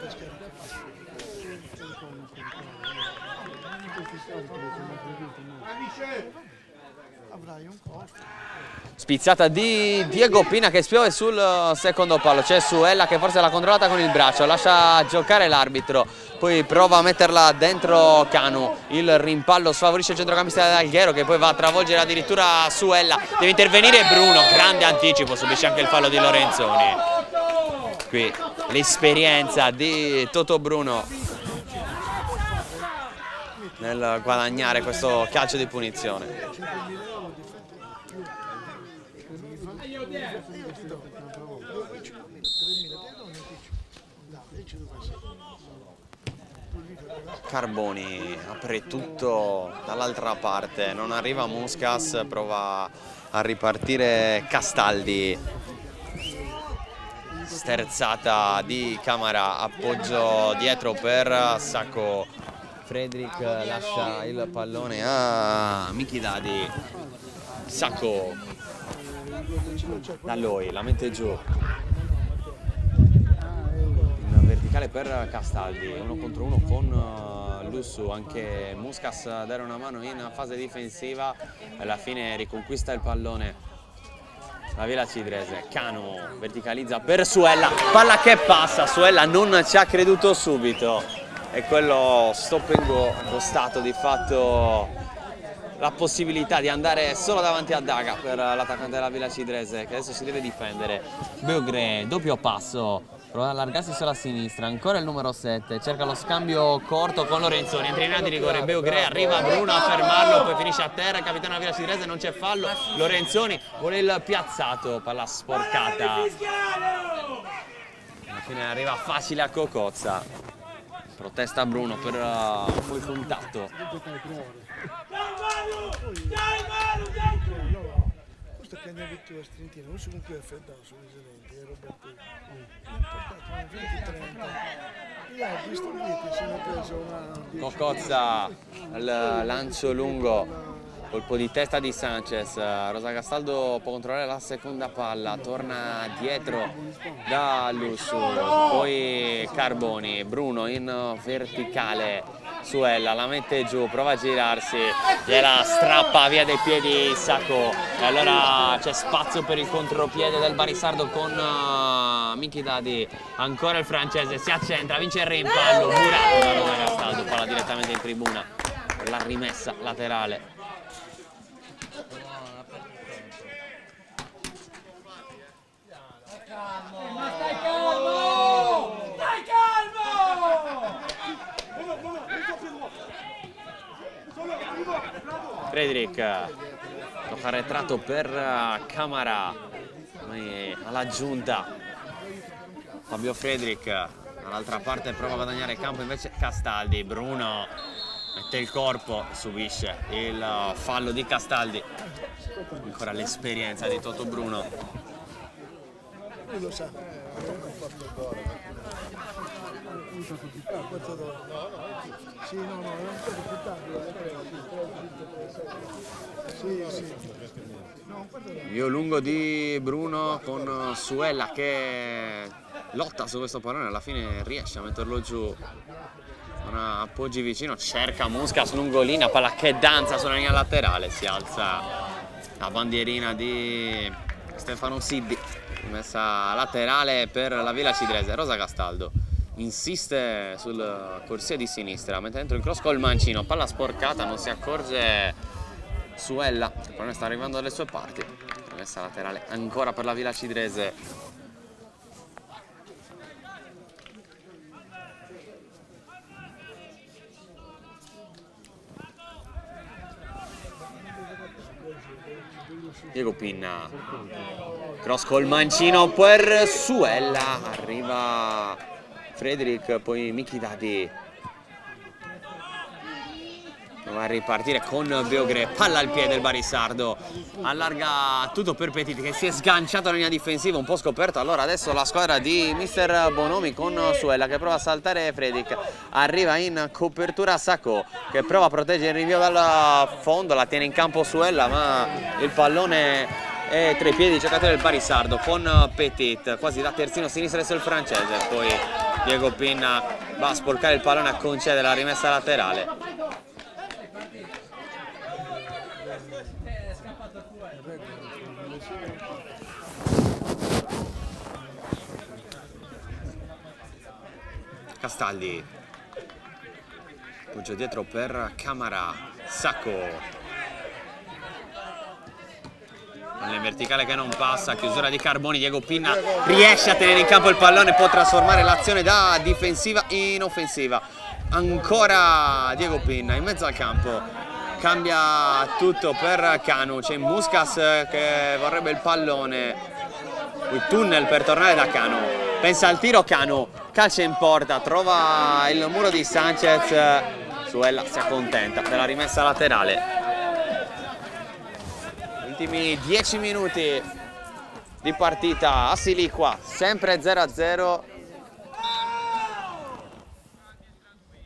Spizzata di Diego Pina che spiove sul secondo palo, c'è Suella che forse l'ha controllata con il braccio, lascia giocare l'arbitro, poi prova a metterla dentro Canu, il rimpallo sfavorisce il centrocampista dell'Alghero che poi va a travolgere addirittura Suella, deve intervenire Bruno, grande anticipo, subisce anche il fallo di Lorenzoni. Qui l'esperienza di Toto Bruno nel guadagnare questo calcio di punizione. Carboni apre tutto dall'altra parte, non arriva Muscas, prova a ripartire Castaldi, sterzata di Camara, appoggio dietro per Sacco, Fredrik lascia il pallone a Michidadi, Sacco da lui, la mette giù. Verticale per Castaldi, 1 contro 1 con Lussu, anche Muscas dare una mano in fase difensiva, alla fine riconquista il pallone la Villa Citrese. Canu verticalizza per Suella, palla che passa, Suella non ci ha creduto subito e quello stop and go ha costato di fatto la possibilità di andare solo davanti a Daga per l'attaccante della Villa Cidrese, che adesso si deve difendere. Beogré, doppio passo, prova ad allargarsi solo a sinistra, ancora il numero 7, cerca lo scambio corto con Lorenzoni, entra in area di rigore, Beogré, arriva Bruno a fermarlo, poi finisce a terra, il capitano della Villa Cidrese, non c'è fallo, Lorenzoni vuole il piazzato, palla sporcata, alla fine arriva facile a Cocozza, protesta Bruno per il contatto.
Questo che andiamo a Strentina, non so con cui è freddato sono esalenti, è Roberto. Ha portato una 20-30. Gli altri stupiti se ne preso una.
Cocozza, il lancio lungo, colpo di testa di Sanchez, Rosa Castaldo può controllare la seconda palla, torna dietro da Lussu, poi Carboni, Bruno in verticale, Suella la mette giù, prova a girarsi, gliela strappa via dai piedi Sacco e allora c'è spazio per il contropiede del Barisardo con Michidadi, ancora il francese, si accentra, vince il rimpallo, murato da Rosa Castaldo, palla direttamente in tribuna, la rimessa laterale.
Ma stai calmo! Stai calmo!
Frederick, tocca arretrato per Camara, alla giunta Fabio Frederick, dall'altra parte prova a guadagnare il campo invece Castaldi, Bruno mette il corpo, subisce il fallo di Castaldi, ancora l'esperienza di Toto Bruno.
Lui lo sa, sì, no, è un po' più tardi.
Vio lungo di Bruno con Suella che lotta su questo pallone, alla fine riesce a metterlo giù. Con appoggi vicino, cerca Muscas lungolina, palla che danza sulla linea laterale, si alza la bandierina di Stefano Sibbi, messa laterale per la Villa Cidrese. Rosa Castaldo insiste sul corsia di sinistra, mette dentro il cross col mancino, palla sporcata, non si accorge Suella, il pallone sta arrivando dalle sue parti, messa laterale ancora per la Villa Cidrese. Diego Pinna, cross col mancino per Suella, arriva Frederick, poi Michidadi va a ripartire con Beogré, palla al piede il Barisardo, allarga tutto per Petit che si è sganciato dalla linea difensiva, un po' scoperto. Allora adesso la squadra di mister Bonomi con Suella che prova a saltare Frederick, arriva in copertura Sacco che prova a proteggere il rinvio dal fondo, la tiene in campo Suella ma il pallone è tra i piedi del giocatore del Barisardo con Petit, quasi da terzino sinistro verso il francese, poi Diego Pinna va a sporcare il pallone, a concedere la rimessa laterale. Castaldi, appoggia dietro per Camara, Sacco, in verticale che non passa, chiusura di Carboni, Diego Pinna riesce a tenere in campo il pallone, può trasformare l'azione da difensiva in offensiva, ancora Diego Pinna in mezzo al campo, cambia tutto per Canu, c'è Muscas che vorrebbe il pallone, il tunnel per tornare da Canu, pensa al tiro Canu, calcia in porta, trova il muro di Sanchez, Suella si accontenta della rimessa laterale. Ultimi 10 minuti di partita a Siliqua, sempre 0-0.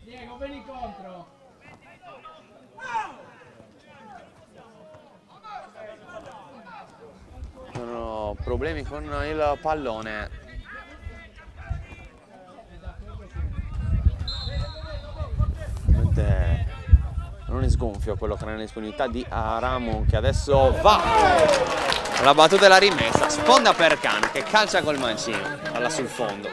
Diego, vieni contro.
Sono problemi con il pallone. Non è sgonfio quello che era nella disponibilità di Aramu, che adesso va alla battuta della rimessa, sponda per Cano che calcia col mancino, palla sul fondo.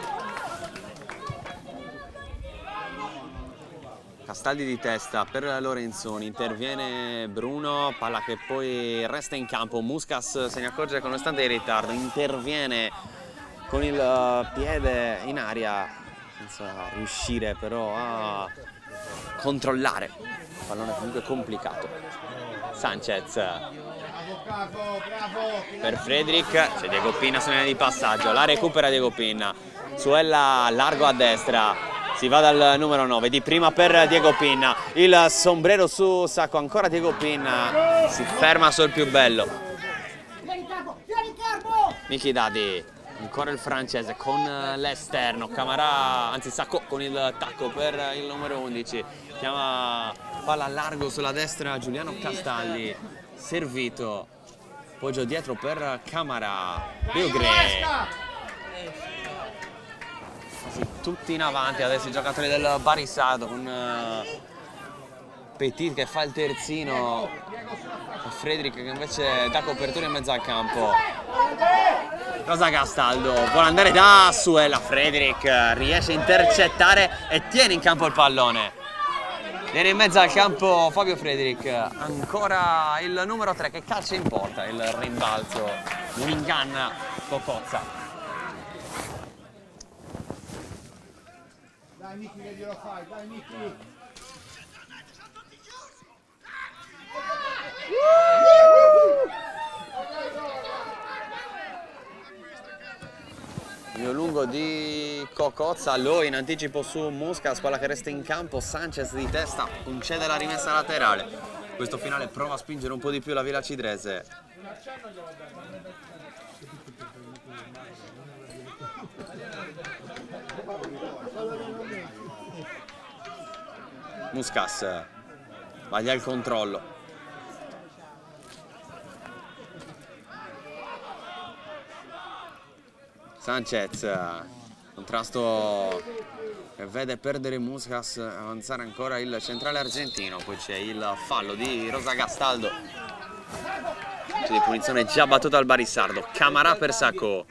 Castaldi di testa per Lorenzoni, interviene Bruno, palla che poi resta in campo, Muscas se ne accorge con un istante di ritardo, interviene con il piede in aria senza riuscire però a controllare, il pallone comunque complicato. Sanchez per Fredrik, c'è Diego Pinna sulla linea di passaggio, la recupera Diego Pinna, Suella largo a destra. Si va dal numero 9, di prima per Diego Pinna, il sombrero su Sacco, ancora Diego Pinna, si ferma sul più bello. Miki Dadi, ancora il francese con l'esterno, Camarà, anzi Sacco con il tacco per il numero 11, chiama palla largo sulla destra Giuliano Castaldi, servito, poggio dietro per Camarà, Beugre. Tutti in avanti adesso i giocatori del Barisado con Petit che fa il terzino e Fredrik che invece dà copertura in mezzo al campo. Rosa Castaldo vuole andare da Suella, Fredrik riesce a intercettare e tiene in campo il pallone. Viene in mezzo al campo Fabio Fredrik, ancora il numero 3 che calcia in porta, il rimbalzo, un inganna Cocozza.
Dai Miki che glielo fai, dai Miki!
Mio lungo di Cocozza, lo in anticipo su Muscas, palla che resta in campo, Sanchez di testa concede la rimessa laterale. Questo finale prova a spingere un po' di più la Villa Cidrese. Muscas sbaglia il controllo. Sanchez, contrasto che vede perdere Muscas, avanzare ancora il centrale argentino, poi c'è il fallo di Rosa Castaldo. C'è di punizione già battuta al Barisardo, Camarà per Sacco.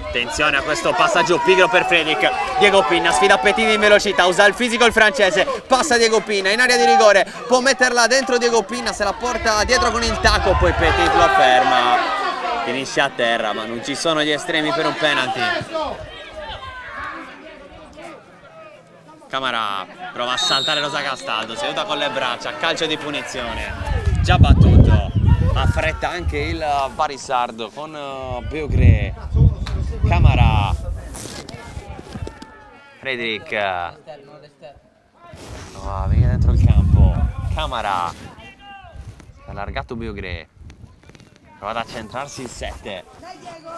Attenzione a questo passaggio pigro per Fredrik, Diego Pinna sfida Petit in velocità, usa il fisico il francese, passa Diego Pinna in area di rigore, può metterla dentro Diego Pinna, se la porta dietro con il tacco, poi Petit lo ferma, finisce a terra ma non ci sono gli estremi per un penalty. Camarà prova a saltare Rosa Castaldo, seduta con le braccia, calcio di punizione, già battuto, affretta anche il Barisardo con Beugre. Camarà, Fredrik, no, viene dentro il campo, Camarà, allargato Beugre, prova ad accentrarsi il 7,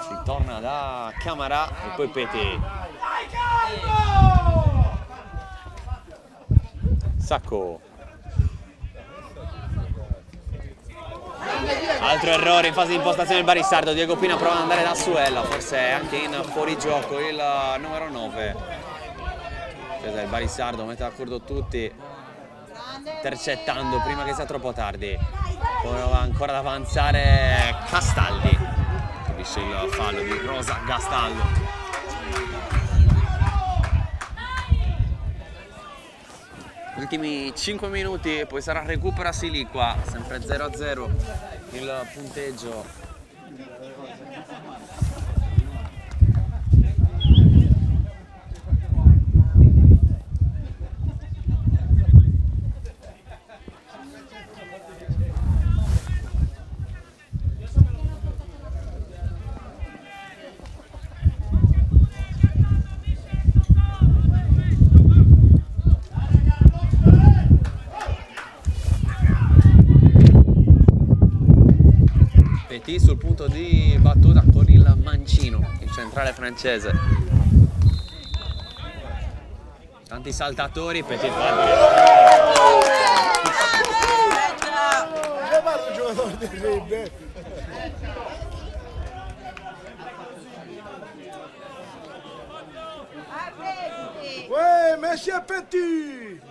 si torna da Camarà e poi Petit. Sacco. Altro errore in fase di impostazione del Barisardo, Diego Pinna prova ad andare da Suella, forse anche in fuorigioco il numero 9. Il Barisardo mette d'accordo tutti, intercettando prima che sia troppo tardi. Prova ancora ad avanzare Castaldi, capisce il fallo di Rosa Castaldo. Ultimi 5 minuti e poi sarà recupera Siliqua, sempre 0-0 il punteggio. Sul punto di battuta con il mancino, il centrale francese. Tanti saltatori, Petit
un giocatore terribile. Uè, Messi a Petit!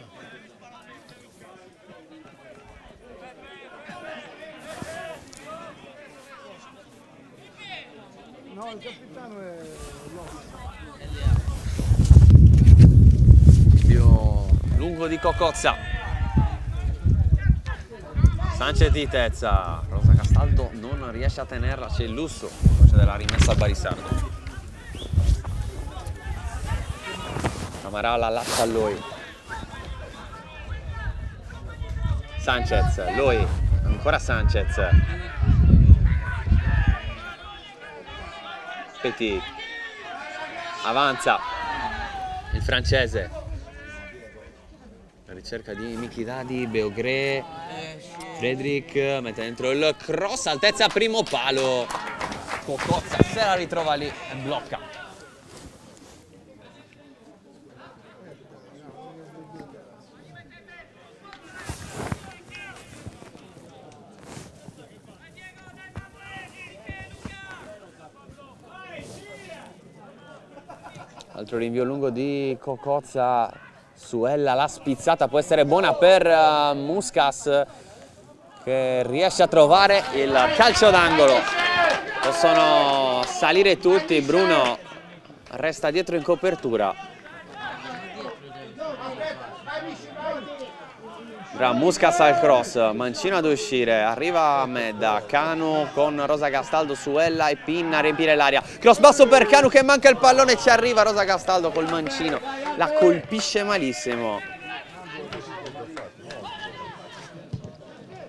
No, il capitano è
lungo di Cocozza. Sanchez di Tezza, Rosa Castaldo non riesce a tenerla, c'è il lusso della rimessa a Barisardo. Camarà la latta a lui. Sanchez, lui, ancora Sanchez. Petit, avanza il francese. La ricerca di Michidadi, Beogré, Frederick mette dentro il cross, altezza primo palo. Cocozza se la ritrova lì e blocca. Altro rinvio lungo di Cocozza, Suella, la spizzata può essere buona per Muscas che riesce a trovare il calcio d'angolo. Possono salire tutti, Bruno resta dietro in copertura. Muscas al cross, Mancino ad uscire, arriva Medda, Canu con Rosa Castaldo, Suella e Pinna a riempire l'aria. Cross basso per Canu che manca il pallone, ci arriva Rosa Castaldo col mancino, la colpisce malissimo.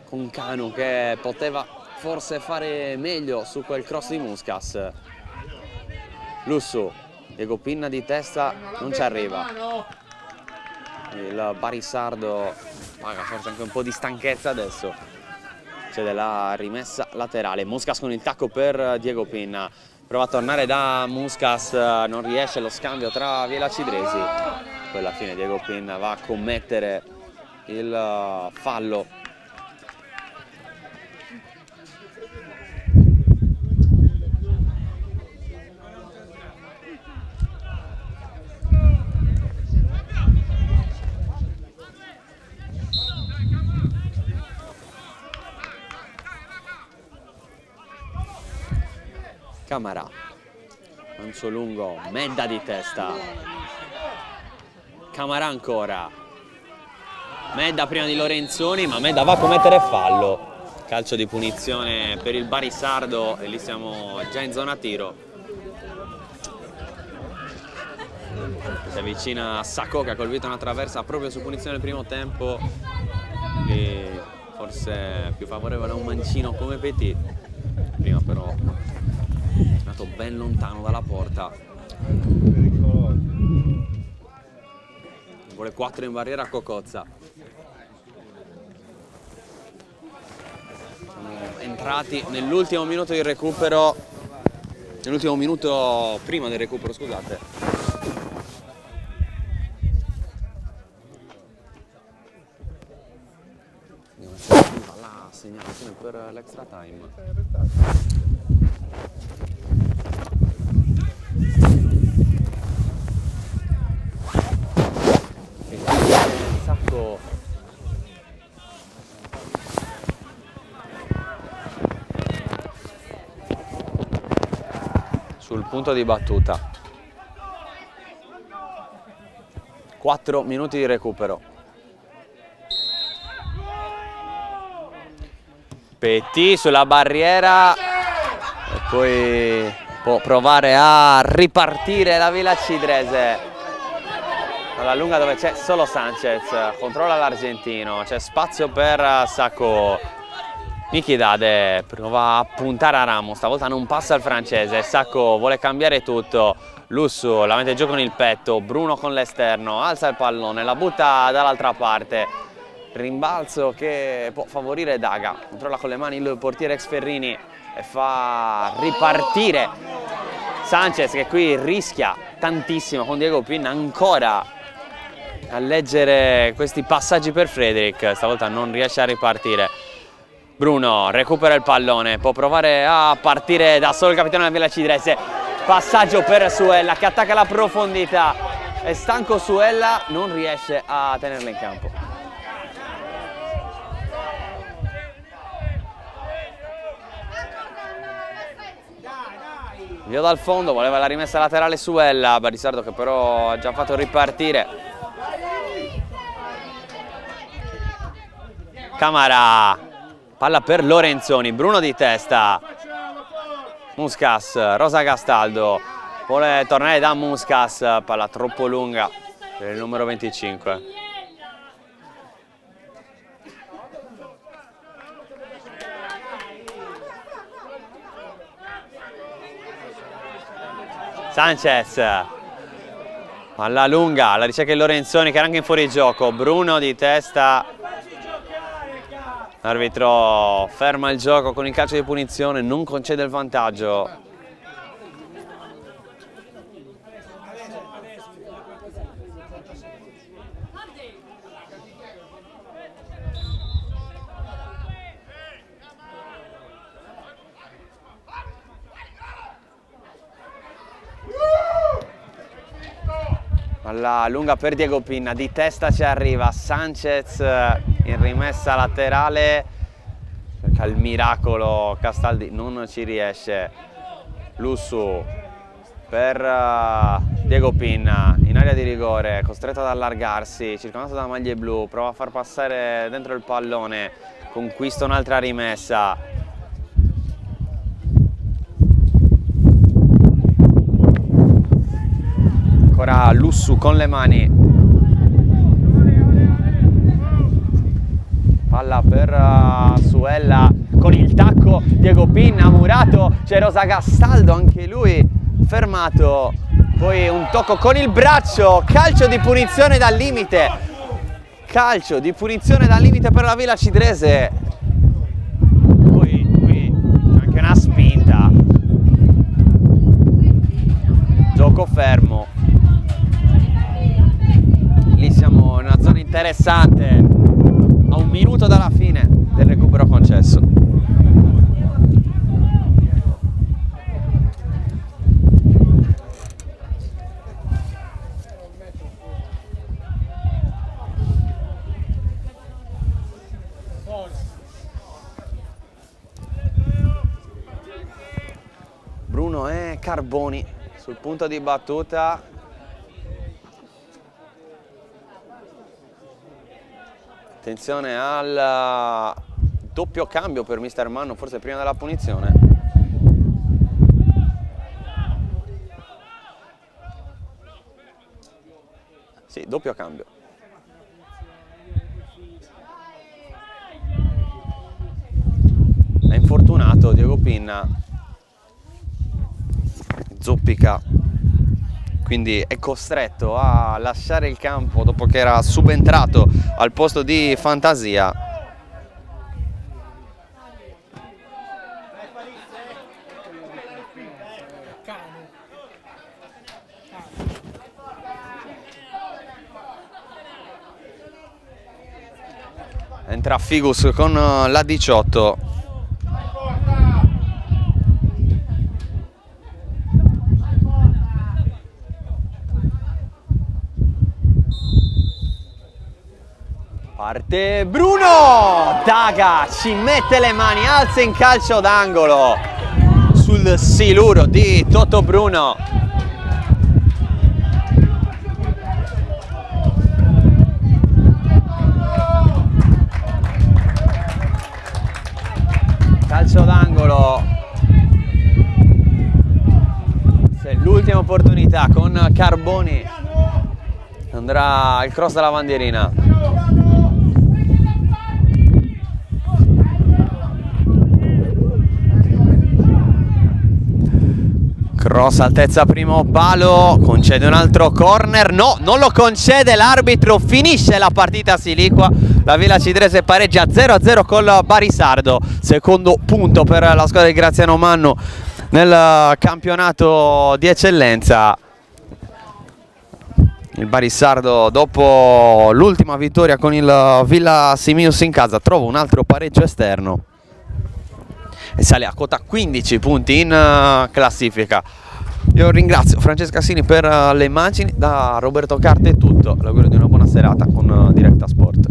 Con Canu che poteva forse fare meglio su quel cross di Muscas. Lusso, Diego Pinna di testa, non ci arriva. Il Barisardo paga forse anche un po' di stanchezza adesso. C'è della rimessa laterale. Muscas con il tacco per Diego Pinna. Prova a tornare da Muscas, non riesce lo scambio tra Viela Cidresi. Poi alla fine Diego Pinna va a commettere il fallo. Camarà, lancio lungo, Medda di testa, Camarà ancora, Medda prima di Lorenzoni, ma Medda va a commettere fallo. Calcio di punizione per il Barisardo e lì siamo già in zona tiro. Si avvicina Sacco che ha colpito una traversa proprio su punizione del primo tempo, e forse più favorevole a un mancino come Petit. Prima però ben lontano dalla porta. Vuole 4 in barriera a Cocozza. Siamo entrati nell'ultimo minuto di recupero, nell'ultimo minuto prima del recupero, scusate. La segnalazione per l'extra time. Sul punto di battuta. 4 minuti di recupero. Petit sulla barriera e poi può provare a ripartire la Villa Cidrese. Alla lunga dove c'è solo Sanchez, controlla l'argentino, c'è spazio per Sacco. Michidade prova a puntare a Ramos, stavolta non passa il francese, Sacco vuole cambiare tutto, Lusso la mette giù con il petto, Bruno con l'esterno, alza il pallone, la butta dall'altra parte, rimbalzo che può favorire Daga, controlla con le mani il portiere ex Ferrini e fa ripartire Sanchez che qui rischia tantissimo con Diego Pinna ancora a leggere questi passaggi per Frederick, stavolta non riesce a ripartire. Bruno recupera il pallone, può provare a partire da solo il capitano della Villa Cidrese, passaggio per Suella che attacca la profondità, è stanco Suella, non riesce a tenerla in campo. Via dal fondo, voleva la rimessa laterale Suella, Barisardo che però ha già fatto ripartire. Camara, palla per Lorenzoni, Bruno di testa, Muscas, Rosa Castaldo, vuole tornare da Muscas, palla troppo lunga per il numero 25. Sanchez, palla lunga, la ricerca di Lorenzoni che era anche in fuorigioco, Bruno di testa, l'arbitro ferma il gioco con il calcio di punizione, non concede il vantaggio. Palla lunga per Diego Pinna, di testa ci arriva Sanchez in rimessa laterale, cerca il miracolo Castaldi, non ci riesce. Lussu per Diego Pinna in area di rigore, costretto ad allargarsi, circondato da maglie blu, prova a far passare dentro il pallone, conquista un'altra rimessa. Ancora Lussu con le mani, palla per Suella con il tacco, Diego Pinna murato, c'è Rosa Castaldo, anche lui fermato, poi un tocco con il braccio, calcio di punizione dal limite, calcio di punizione dal limite per la Villa Cidrese, poi qui anche una spinta, gioco fermo. Lì siamo in una zona interessante, a 1 minuto dalla fine del recupero concesso. Bruno e Carboni sul punto di battuta. Attenzione al doppio cambio per Mister Manno, forse prima della punizione. Sì, doppio cambio. È infortunato Diego Pinna, zoppica, quindi è costretto a lasciare il campo dopo che era subentrato al posto di Fantasia. Entra Figus con la 18. Parte Bruno, Daga ci mette le mani, alza in calcio d'angolo sul siluro di Toto Bruno. Calcio d'angolo, è l'ultima opportunità con Carboni, andrà il cross della bandierina. Cross altezza primo palo, concede un altro corner, no, non lo concede l'arbitro, finisce la partita Siliqua, la Villa Cidrese pareggia 0-0 col Barisardo, secondo punto per la squadra di Graziano Manno nel campionato di eccellenza. Il Barisardo, dopo l'ultima vittoria con il Villa Simius in casa, trova un altro pareggio esterno e sale a quota 15 punti in classifica. Io ringrazio Francesca Sini per le immagini, da Roberto Carte è tutto, l'augurio di una buona serata con Directa Sport.